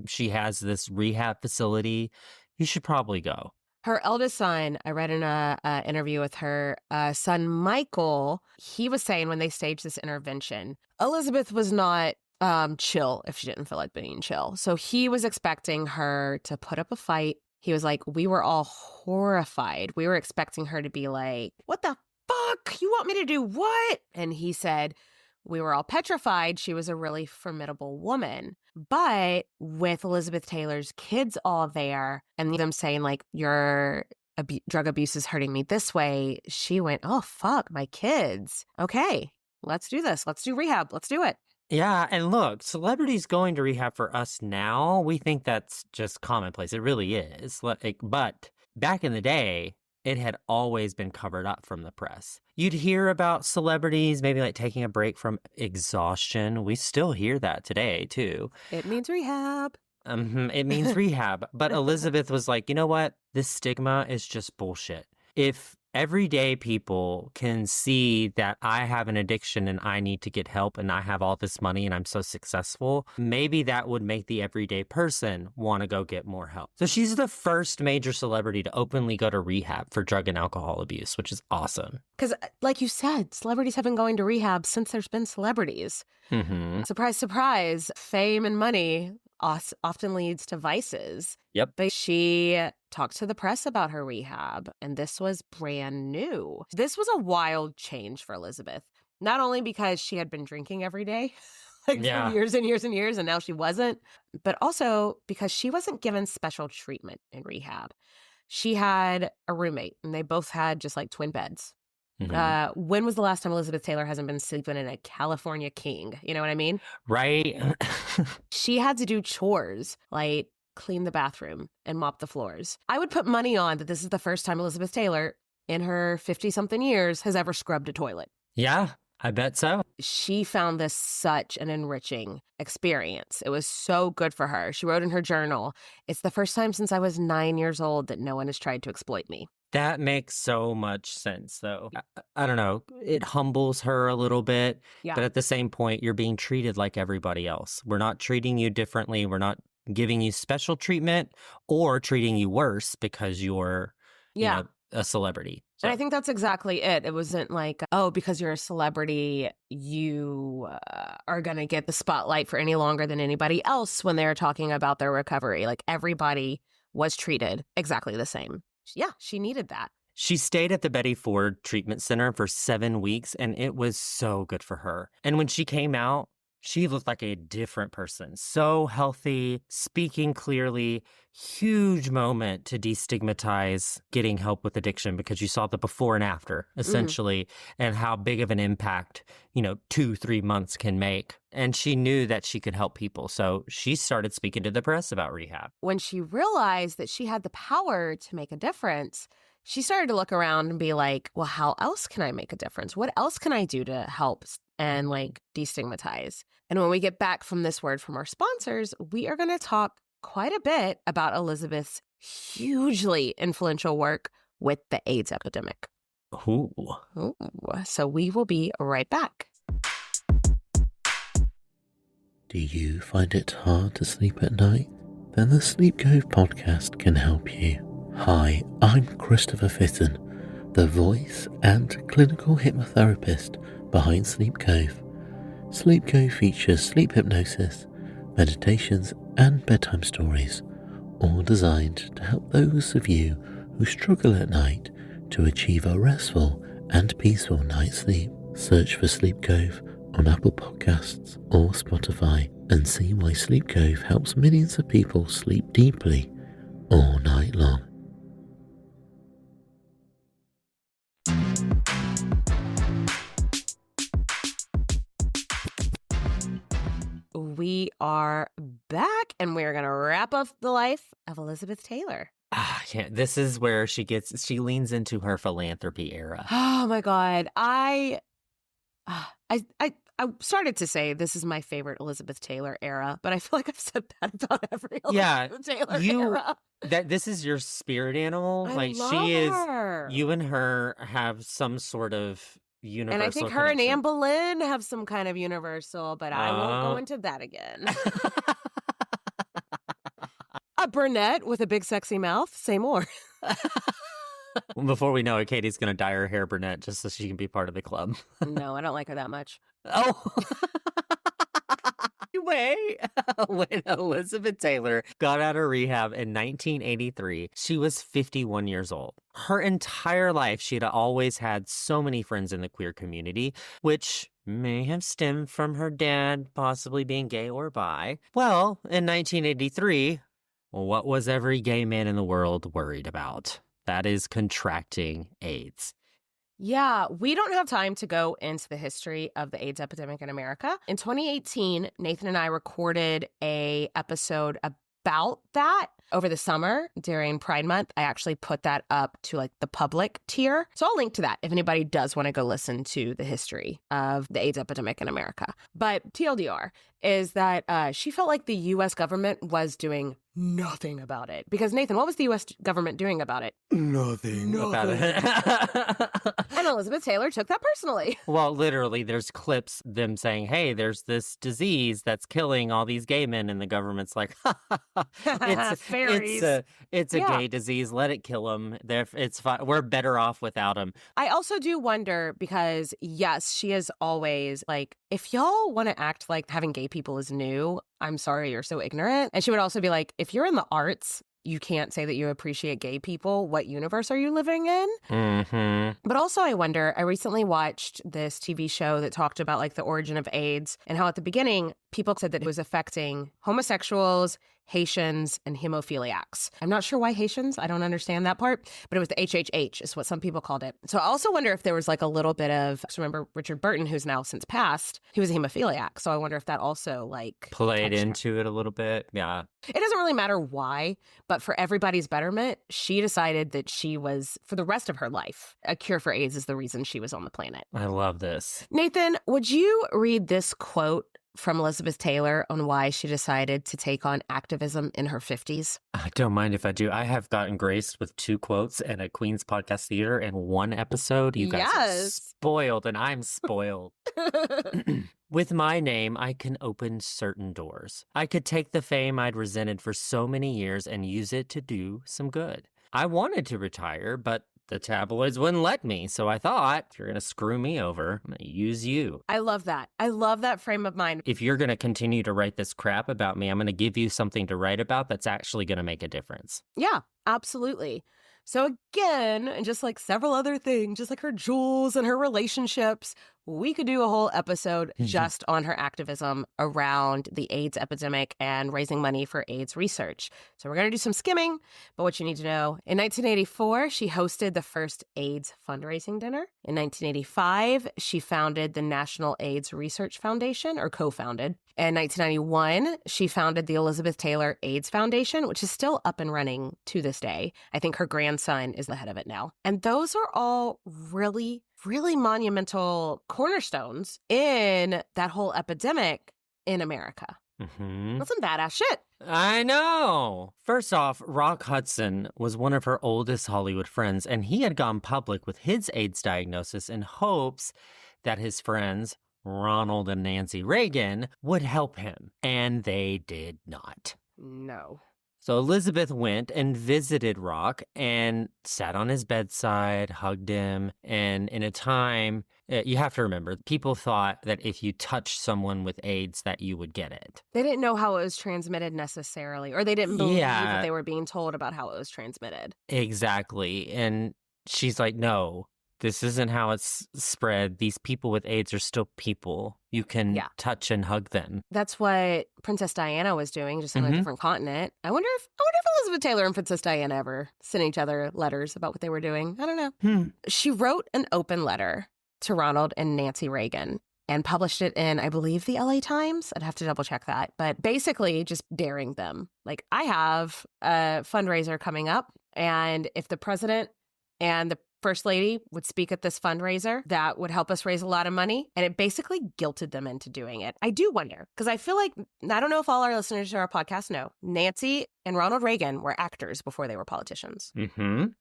Speaker 6: She has this rehab facility. You should probably go.
Speaker 5: Her eldest son, I read in an interview with her son, Michael, he was saying when they staged this intervention, Elizabeth was not chill if she didn't feel like being chill. So he was expecting her to put up a fight. He was like, we were all horrified. We were expecting her to be like, what the fuck? You want me to do what? And he said, we were all petrified. She was a really formidable woman. But with Elizabeth Taylor's kids all there and them saying like, your drug abuse is hurting me this way, she went, oh, fuck, my kids. Okay, let's do this. Let's do rehab. Let's do it.
Speaker 6: Yeah, and look, celebrities going to rehab for us now, we think that's just commonplace. It really is. But back in the day, it had always been covered up from the press. You'd hear about celebrities maybe like taking a break from exhaustion. We still hear that today, too.
Speaker 5: It means rehab.
Speaker 6: It means rehab. But Elizabeth was like, you know what? This stigma is just bullshit. If everyday people can see that I have an addiction and I need to get help and I have all this money and I'm so successful, maybe that would make the everyday person want to go get more help. So she's the first major celebrity to openly go to rehab for drug and alcohol abuse, which is awesome.
Speaker 5: Because like you said, celebrities have been going to rehab since there's been celebrities.
Speaker 6: Mm-hmm.
Speaker 5: Surprise, surprise, fame and money often leads to vices.
Speaker 6: Yep.
Speaker 5: But she talked to the press about her rehab, and this was brand new. This was a wild change for Elizabeth, not only because she had been drinking every day, for years and years and years, and now she wasn't, but also because she wasn't given special treatment in rehab. She had a roommate, and they both had just like twin beds. Mm-hmm. When was the last time Elizabeth Taylor hasn't been sleeping in a California king? You know what I mean?
Speaker 6: Right.
Speaker 5: She had to do chores like clean the bathroom and mop the floors. I would put money on that this is the first time Elizabeth Taylor in her 50-something years has ever scrubbed a toilet.
Speaker 6: Yeah. I bet so.
Speaker 5: She found this such an enriching experience. It was so good for her. She wrote in her journal, "It's the first time since I was 9 years old that no one has tried to exploit me."
Speaker 6: That makes so much sense, though. I don't know. It humbles her a little bit.
Speaker 5: Yeah.
Speaker 6: But at the same point, you're being treated like everybody else. We're not treating you differently. We're not giving you special treatment or treating you worse because you're a celebrity. So.
Speaker 5: And I think that's exactly it. It wasn't like, oh, because you're a celebrity, you are going to get the spotlight for any longer than anybody else when they're talking about their recovery. Like, everybody was treated exactly the same. Yeah, she needed that.
Speaker 6: She stayed at the Betty Ford Treatment Center for 7 weeks, and it was so good for her. And when she came out, she looked like a different person. So healthy, speaking clearly, huge moment to destigmatize getting help with addiction because you saw the before and after, essentially, and how big of an impact, 2-3 months can make. And she knew that she could help people. So she started speaking to the press about rehab.
Speaker 5: When she realized that she had the power to make a difference, she started to look around and be like, well, how else can I make a difference? What else can I do to help and destigmatize? And when we get back from this word from our sponsors, we are going to talk quite a bit about Elizabeth's hugely influential work with the AIDS epidemic.
Speaker 6: Ooh.
Speaker 5: So we will be right back.
Speaker 14: Do you find it hard to sleep at night? Then the Sleep Cove podcast can help you. Hi, I'm Christopher Fitton, the voice and clinical hypnotherapist behind Sleep Cove. Sleep Cove features sleep hypnosis, meditations, and bedtime stories, all designed to help those of you who struggle at night to achieve a restful and peaceful night's sleep. Search for Sleep Cove on Apple Podcasts or Spotify and see why Sleep Cove helps millions of people sleep deeply all night long.
Speaker 5: We are back, and we're going to wrap up the life of Elizabeth Taylor.
Speaker 6: Yeah, this is where she leans into her philanthropy era.
Speaker 5: Oh my God. I started to say this is my favorite Elizabeth Taylor era, but I feel like I've said that about every Elizabeth Taylor era.
Speaker 6: This is your spirit animal.
Speaker 5: I love her.
Speaker 6: You and her have some sort of universal
Speaker 5: And I think her and Anne Boleyn have some kind of universal, but I won't go into that again. A brunette with a big sexy mouth, say more.
Speaker 6: Before we know it, Katie's going to dye her hair brunette just so she can be part of the club.
Speaker 5: No, I don't like her that much.
Speaker 6: Oh. Anyway, when Elizabeth Taylor got out of rehab in 1983, she was 51 years old. Her entire life, she had always had so many friends in the queer community, which may have stemmed from her dad possibly being gay or bi. Well, in 1983, what was every gay man in the world worried about? That is contracting AIDS.
Speaker 5: Yeah, we don't have time to go into the history of the AIDS epidemic in America. In 2018, Nathan and I recorded an episode about that over the summer during Pride Month. I actually put that up to the public tier. So I'll link to that if anybody does want to go listen to the history of the AIDS epidemic in America. But TLDR is that she felt like the U.S. government was doing nothing about it. Because, Nathan, what was the U.S. government doing about it?
Speaker 6: Nothing. About it.
Speaker 5: And Elizabeth Taylor took that personally.
Speaker 6: Well, literally, there's clips them saying, hey, there's this disease that's killing all these gay men. And the government's like, it's a gay disease. Let it kill them. It's fine. We're better off without them.
Speaker 5: I also do wonder because, yes, she is always if y'all want to act like having gay people is new, I'm sorry, you're so ignorant. And she would also be like, if you're in the arts, you can't say that you appreciate gay people. What universe are you living in?
Speaker 6: Mm-hmm.
Speaker 5: But also I wonder, I recently watched this TV show that talked about the origin of AIDS and how at the beginning, people said that it was affecting homosexuals, Haitians, and hemophiliacs. I'm not sure why Haitians. I don't understand that part, but it was the HHH is what some people called it. So I also wonder if there was like a little bit of, remember Richard Burton, who's now since passed, he was a hemophiliac. So I wonder if that also like
Speaker 6: played into it a little bit. Yeah.
Speaker 5: It doesn't really matter why, but for everybody's betterment, she decided that she was, for the rest of her life, a cure for AIDS is the reason she was on the planet.
Speaker 6: I love this.
Speaker 5: Nathan, would you read this quote from Elizabeth Taylor on why she decided to take on activism in her 50s?
Speaker 6: I don't mind if I do. I have gotten graced with 2 quotes and a Queen's Podcast Theater in 1 episode. You guys are spoiled, and I'm spoiled. With my name, I can open certain doors. I could take the fame I'd resented for so many years and use it to do some good. I wanted to retire, but the tabloids wouldn't let me, so I thought, if you're going to screw me over, I'm going to use you.
Speaker 5: I love that. I love that frame of mind.
Speaker 6: If you're going to continue to write this crap about me, I'm going to give you something to write about that's actually going to make a difference.
Speaker 5: Yeah, absolutely. So again, and just like several other things, just like her jewels and her relationships, we could do a whole episode just on her activism around the AIDS epidemic and raising money for AIDS research. So we're going to do some skimming, but what you need to know, in 1984, she hosted the first AIDS fundraising dinner. In 1985, she founded the National AIDS Research Foundation, or co-founded. In 1991, she founded the Elizabeth Taylor AIDS Foundation, which is still up and running to this day. I think her grandson is the head of it now. And those are all really monumental cornerstones in that whole epidemic in America. That's some badass shit.
Speaker 6: I know. First off, Rock Hudson was one of her oldest Hollywood friends, and he had gone public with his AIDS diagnosis in hopes that his friends, Ronald and Nancy Reagan, would help him. And they did not.
Speaker 5: No.
Speaker 6: So Elizabeth went and visited Rock and sat on his bedside, hugged him. And in a time, you have to remember, people thought that if you touched someone with AIDS that you would get it.
Speaker 5: They didn't know how it was transmitted necessarily, or they didn't believe that they were being told about how it was transmitted.
Speaker 6: Exactly. And she's like, no, this isn't how it's spread. These people with AIDS are still people. You can touch and hug them.
Speaker 5: That's what Princess Diana was doing, just on a different continent. I wonder if Elizabeth Taylor and Princess Diana ever sent each other letters about what they were doing. I don't know. She wrote an open letter to Ronald and Nancy Reagan and published it in, I believe, the LA Times. I'd have to double check that. But basically just daring them. Like, I have a fundraiser coming up, and if the president and the First Lady would speak at this fundraiser, that would help us raise a lot of money. And it basically guilted them into doing it. I do wonder, because I feel like, I don't know if all our listeners to our podcast know, Nancy and Ronald Reagan were actors before they were politicians.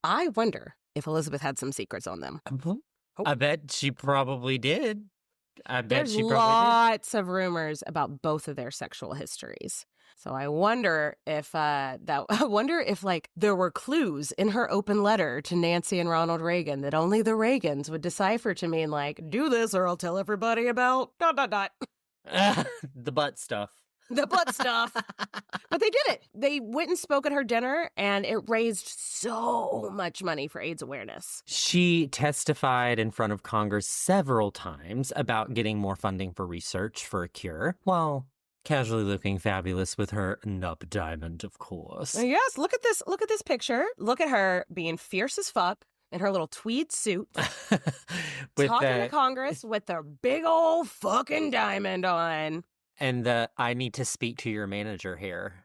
Speaker 5: I wonder if Elizabeth had some secrets on them.
Speaker 6: I bet she probably did.
Speaker 5: There's lots of rumors about both of their sexual histories. So I wonder if like there were clues in her open letter to Nancy and Ronald Reagan that only the Reagans would decipher to mean like, do this or I'll tell everybody about ...
Speaker 6: The butt stuff.
Speaker 5: The butt stuff. But they did it. They went and spoke at her dinner, and it raised so much money for AIDS awareness.
Speaker 6: She testified in front of Congress several times about getting more funding for research for a cure, while casually looking fabulous with her nub diamond, of course.
Speaker 5: Yes, look at this. Look at this picture. Look at her being fierce as fuck in her little tweed suit, talking to Congress with her big old fucking diamond on.
Speaker 6: And I need to speak to your manager here.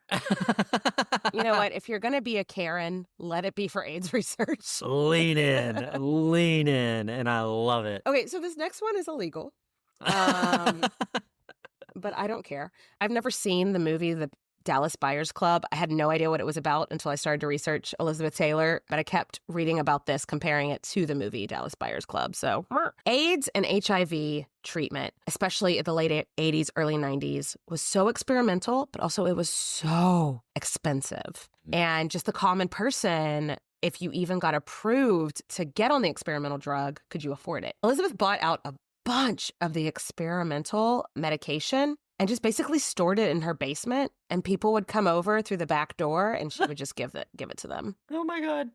Speaker 5: You know what? If you're going to be a Karen, let it be for AIDS research.
Speaker 6: Lean in, and I love it.
Speaker 5: Okay, so this next one is illegal. But I don't care. I've never seen the movie The Dallas Buyers Club. I had no idea what it was about until I started to research Elizabeth Taylor, but I kept reading about this, comparing it to the movie Dallas Buyers Club. So AIDS and HIV treatment, especially in the late 80s, early 90s, was so experimental, but also it was so expensive. And just the common person, if you even got approved to get on the experimental drug, could you afford it? Elizabeth bought out a bunch of the experimental medication and just basically stored it in her basement and people would come over through the back door and she would just give it to them.
Speaker 6: Oh my God.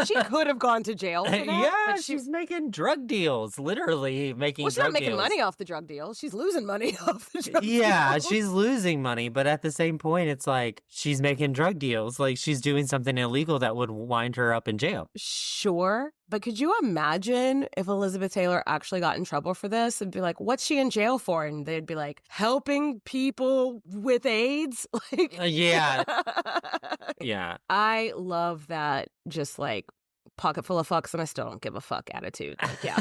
Speaker 5: She could have gone to jail for that.
Speaker 6: Yeah,
Speaker 5: but
Speaker 6: she's making drug deals, literally making
Speaker 5: well, she's
Speaker 6: drug
Speaker 5: not making
Speaker 6: deals.
Speaker 5: money off the drug deals. She's losing money off the drug deals.
Speaker 6: Yeah, she's losing money, but at the same point, it's like she's making drug deals. Like she's doing something illegal that would wind her up in jail.
Speaker 5: Sure. But could you imagine if Elizabeth Taylor actually got in trouble for this? It'd be like, what's she in jail for? And they'd be like, helping people with AIDS? Like,
Speaker 6: Yeah. Yeah.
Speaker 5: I love that just like pocket full of fucks and I still don't give a fuck attitude. Like, yeah.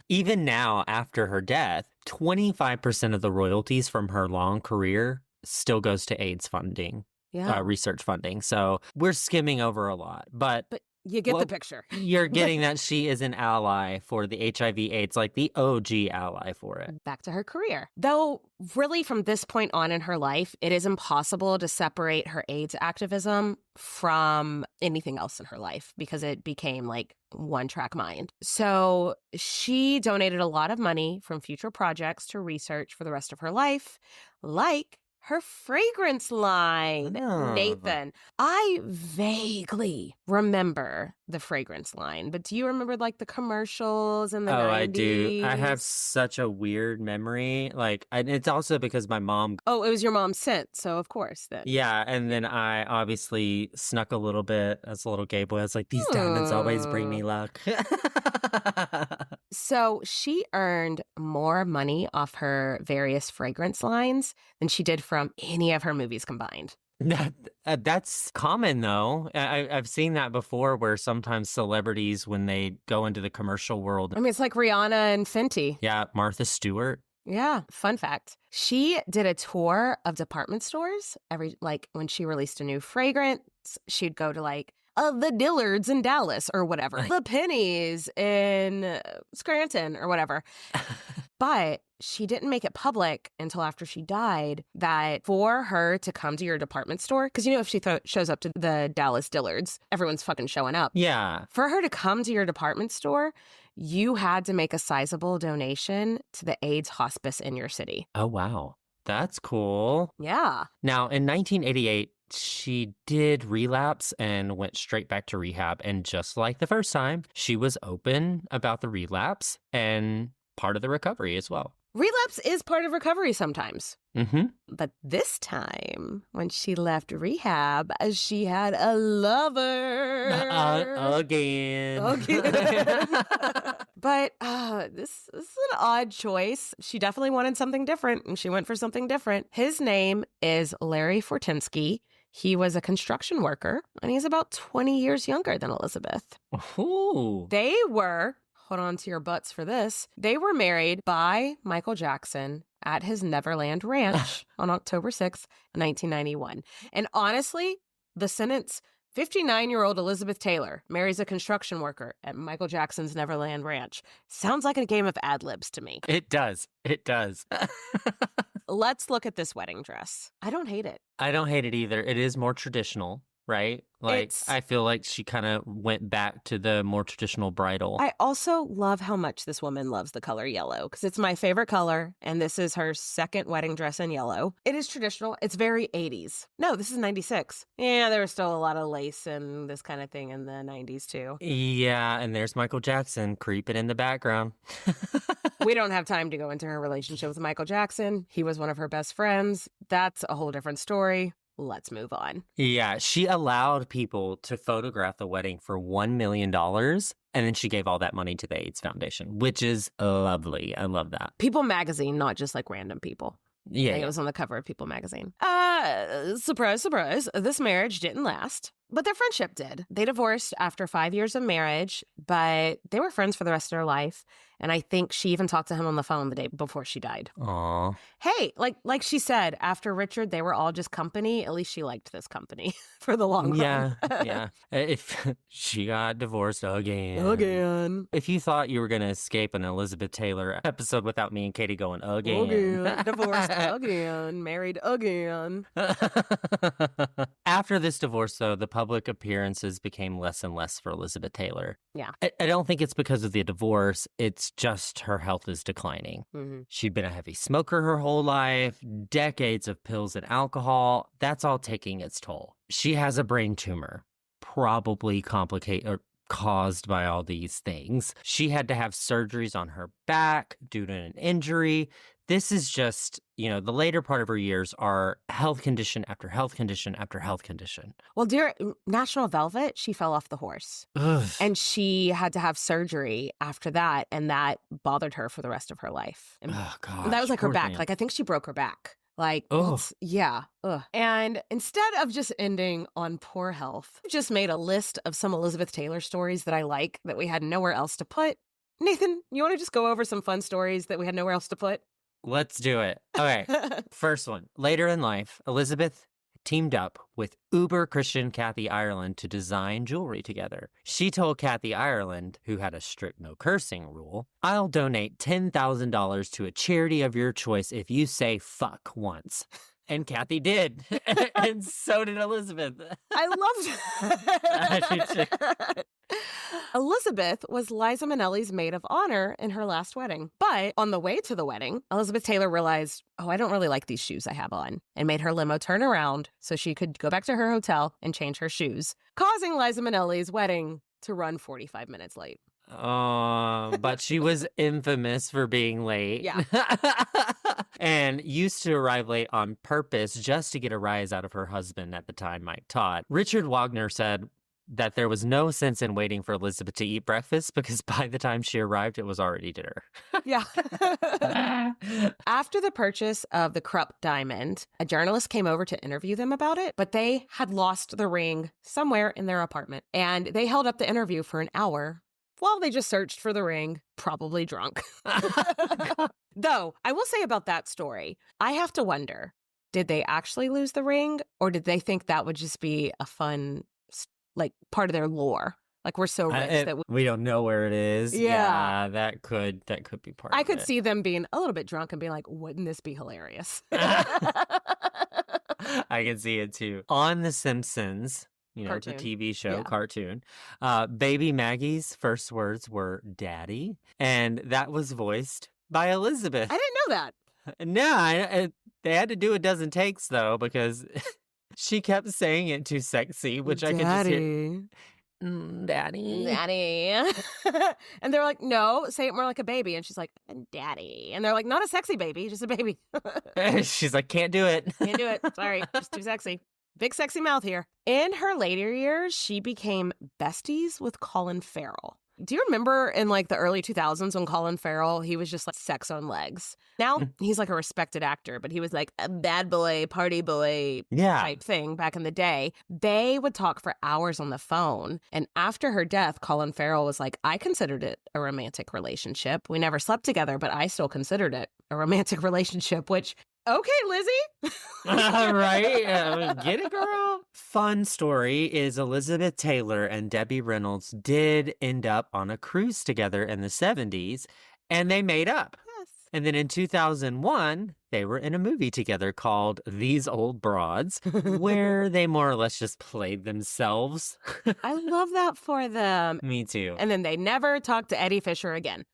Speaker 6: Even now, after her death, 25% of the royalties from her long career still goes to AIDS funding, research funding. So we're skimming over a lot. But
Speaker 5: you get the picture.
Speaker 6: You're getting that she is an ally for the HIV/AIDS, like the OG ally for it.
Speaker 5: Back to her career. Though, really, from this point on in her life, it is impossible to separate her AIDS activism from anything else in her life because it became like one-track mind. So she donated a lot of money from future projects to research for the rest of her life, like her fragrance line.
Speaker 6: Oh.
Speaker 5: Nathan, I vaguely remember the fragrance line, but do you remember like the commercials and the 90s?
Speaker 6: I do. I have such a weird memory. Like, it's also because my mom.
Speaker 5: Oh, it was your mom's scent, so of course then.
Speaker 6: Yeah, and then I obviously snuck a little bit as a little gay boy. I was like, these diamonds always bring me luck.
Speaker 5: So she earned more money off her various fragrance lines than she did from any of her movies combined.
Speaker 6: That's common, though. I've seen that before where sometimes celebrities, when they go into the commercial world.
Speaker 5: I mean, it's like Rihanna and Fenty.
Speaker 6: Yeah, Martha Stewart.
Speaker 5: Yeah, fun fact. She did a tour of department stores when she released a new fragrance, she'd go to the Dillards in Dallas or whatever, the Pennies in Scranton or whatever. But she didn't make it public until after she died that for her to come to your department store, because if she shows up to the Dallas Dillards, everyone's fucking showing up.
Speaker 6: Yeah.
Speaker 5: For her to come to your department store, you had to make a sizable donation to the AIDS hospice in your city.
Speaker 6: Oh, wow. That's cool.
Speaker 5: Yeah.
Speaker 6: Now, in 1988, she did relapse and went straight back to rehab. And just like the first time, she was open about the relapse and part of the recovery as well.
Speaker 5: Relapse is part of recovery sometimes.
Speaker 6: Mm-hmm.
Speaker 5: But this time, when she left rehab, she had a lover.
Speaker 6: Again.
Speaker 5: But this is an odd choice. She definitely wanted something different, and she went for something different. His name is Larry Fortensky. He was a construction worker, and he's about 20 years younger than Elizabeth.
Speaker 6: Ooh.
Speaker 5: They were, hold on to your butts for this, they were married by Michael Jackson at his Neverland Ranch on October 6th, 1991. And honestly, the sentence, 59-year-old Elizabeth Taylor marries a construction worker at Michael Jackson's Neverland Ranch, sounds like a game of ad-libs to me.
Speaker 6: It does. It does.
Speaker 5: Let's look at this wedding dress. I don't hate it.
Speaker 6: I don't hate it either. It is more traditional, right? I feel like she kind of went back to the more traditional bridal.
Speaker 5: I also love how much this woman loves the color yellow because it's my favorite color, and this is her second wedding dress in yellow. It is traditional. It's very 80s. No, this is 96. Yeah, there was still a lot of lace and this kind of thing in the 90s too.
Speaker 6: Yeah, and there's Michael Jackson creeping in the background.
Speaker 5: We don't have time to go into her relationship with Michael Jackson. He was one of her best friends. That's a whole different story. Let's move on.
Speaker 6: Yeah, she allowed people to photograph the wedding for $1 million, and then she gave all that money to the AIDS Foundation, which is lovely. I love that.
Speaker 5: People magazine, not just like random people.
Speaker 6: Yeah.
Speaker 5: It was on the cover of People magazine. Surprise, surprise. This marriage didn't last, but their friendship did. They divorced after 5 years of marriage, but they were friends for the rest of their life. And I think she even talked to him on the phone the day before she died.
Speaker 6: Aw.
Speaker 5: Hey, like she said, after Richard, they were all just company. At least she liked this company for the long run.
Speaker 6: Yeah. If she got divorced again. If you thought you were going to escape an Elizabeth Taylor episode without me and Katie going again.
Speaker 5: Divorced again. Married again.
Speaker 6: After this divorce, though, the public appearances became less and less for Elizabeth Taylor.
Speaker 5: Yeah.
Speaker 6: I don't think it's because of the divorce. It's just her health is declining.
Speaker 5: Mm-hmm.
Speaker 6: She'd been a heavy smoker her whole life, decades of pills and alcohol. That's all taking its toll. She has a brain tumor, probably caused by all these things. She had to have surgeries on her back due to an injury. This is just, the later part of her years are health condition after health condition after health condition.
Speaker 5: Well, dear National Velvet, she fell off the horse.
Speaker 6: Ugh.
Speaker 5: And she had to have surgery after that, and that bothered her for the rest of her life. And
Speaker 6: Oh, God.
Speaker 5: that was like her back. Like, I think she broke her back. Like, yeah. Ugh. And instead of just ending on poor health, I just made a list of some Elizabeth Taylor stories that I like that we had nowhere else to put. Nathan, you want to just go over some fun stories that we had nowhere else to put?
Speaker 6: Let's do it. Okay. First one. Later in life, Elizabeth teamed up with uber Christian Kathy Ireland to design jewelry together. She told Kathy Ireland, who had a strict no cursing rule, "I'll donate $10,000 to a charity of your choice if you say fuck once." And Kathy did. And so did Elizabeth.
Speaker 5: I loved it. Elizabeth was Liza Minnelli's maid of honor in her last wedding. But on the way to the wedding, Elizabeth Taylor realized, I don't really like these shoes I have on, and made her limo turn around so she could go back to her hotel and change her shoes, causing Liza Minnelli's wedding to run 45 minutes late.
Speaker 6: But she was infamous for being late.
Speaker 5: Yeah.
Speaker 6: And used to arrive late on purpose just to get a rise out of her husband at the time, Mike Todd. Richard Wagner said that there was no sense in waiting for Elizabeth to eat breakfast because by the time she arrived, it was already dinner.
Speaker 5: Yeah. After the purchase of the Krupp diamond, a journalist came over to interview them about it, but they had lost the ring somewhere in their apartment. And they held up the interview for an hour while they just searched for the ring, probably drunk. Though, I will say about that story, I have to wonder, did they actually lose the ring, or did they think that would just be a fun, part of their lore? Like, we're so rich that
Speaker 6: we don't know where it is.
Speaker 5: Yeah.
Speaker 6: That could be part of it.
Speaker 5: I could see them being a little bit drunk and being like, wouldn't this be hilarious?
Speaker 6: I can see it too. On The Simpsons,
Speaker 5: Cartoon.
Speaker 6: the TV show,
Speaker 5: Yeah.
Speaker 6: cartoon, baby Maggie's first words were daddy, and that was voiced by Elizabeth.
Speaker 5: I didn't know that.
Speaker 6: No, they had to do a dozen takes, though, because she kept saying it too sexy, which I could just hear. Daddy.
Speaker 5: And they're like, no, say it more like a baby. And she's like, daddy. And they're like, not a sexy baby, just a baby.
Speaker 6: She's like, can't do it.
Speaker 5: Can't do it. Sorry, just too sexy. Big sexy mouth here. In her later years, she became besties with Colin Farrell. Do you remember in the early 2000s when Colin Farrell, he was just sex on legs? Now he's a respected actor, but he was a bad boy, party boy type thing back in the day. They would talk for hours on the phone. And after her death, Colin Farrell was like, I considered it a romantic relationship. We never slept together, but I still considered it a romantic relationship, which... Okay, Lizzie.
Speaker 6: Right? Get it, girl. Fun story is Elizabeth Taylor and Debbie Reynolds did end up on a cruise together in the 70s, and they made up.
Speaker 5: Yes.
Speaker 6: And then in 2001, they were in a movie together called These Old Broads, where they more or less just played themselves.
Speaker 5: I love that for them.
Speaker 6: Me too.
Speaker 5: And then they never talked to Eddie Fisher again.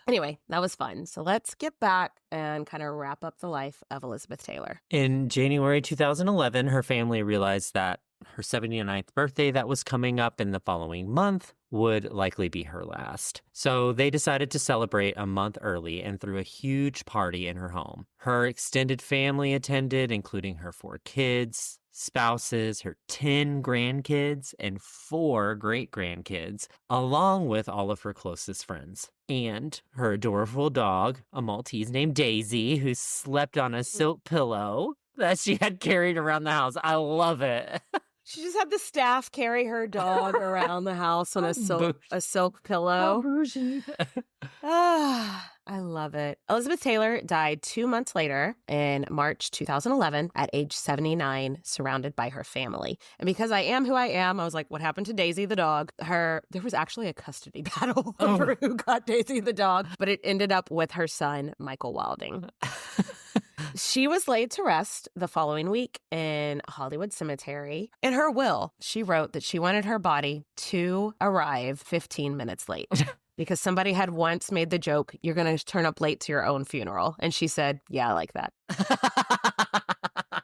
Speaker 5: Anyway, that was fun. So let's get back and kind of wrap up the life of Elizabeth Taylor.
Speaker 6: In January 2011, her family realized that her 79th birthday that was coming up in the following month would likely be her last. So they decided to celebrate a month early and threw a huge party in her home. Her extended family attended, including her 4 kids, spouses, her 10 grandkids, and 4 great-grandkids, along with all of her closest friends. And her adorable dog, a Maltese named Daisy, who slept on a silk pillow that she had carried around the house. I love it.
Speaker 5: She just had the staff carry her dog around the house on a silk pillow. I love it. Elizabeth Taylor died 2 months later in March 2011 at age 79, surrounded by her family. And because I am who I am, I was like, what happened to Daisy the dog? There was actually a custody battle over who got Daisy the dog, but it ended up with her son, Michael Wilding. She was laid to rest the following week in Hollywood Cemetery. In her will, she wrote that she wanted her body to arrive 15 minutes late. Because somebody had once made the joke, you're going to turn up late to your own funeral. And she said, yeah, I like that.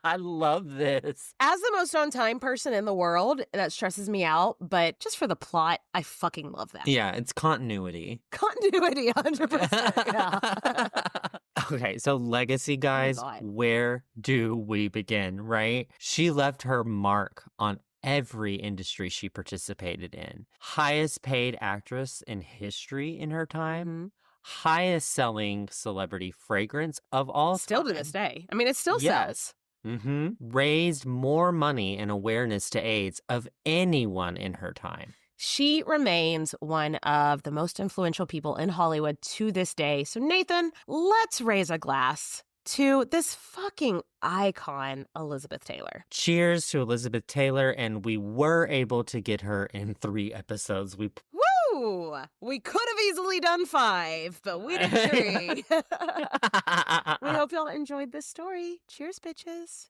Speaker 6: I love this.
Speaker 5: As the most on-time person in the world, that stresses me out. But just for the plot, I fucking love that.
Speaker 6: Yeah, it's continuity.
Speaker 5: Continuity, 100%. Yeah.
Speaker 6: Okay, so legacy, guys, where do we begin, right? She left her mark on every industry she participated in. Highest paid actress in history in her time. Highest selling celebrity fragrance of all
Speaker 5: Still
Speaker 6: time.
Speaker 5: to this day. I mean, it still sells.
Speaker 6: Raised more money and awareness to AIDS of anyone in her time.
Speaker 5: She remains one of the most influential people in Hollywood to this day. So, Nathan, let's raise a glass to this fucking icon, Elizabeth Taylor.
Speaker 6: Cheers to Elizabeth Taylor, and we were able to get her in 3 episodes.
Speaker 5: Woo! We could have easily done 5, but we did 3. We hope y'all enjoyed this story. Cheers, bitches.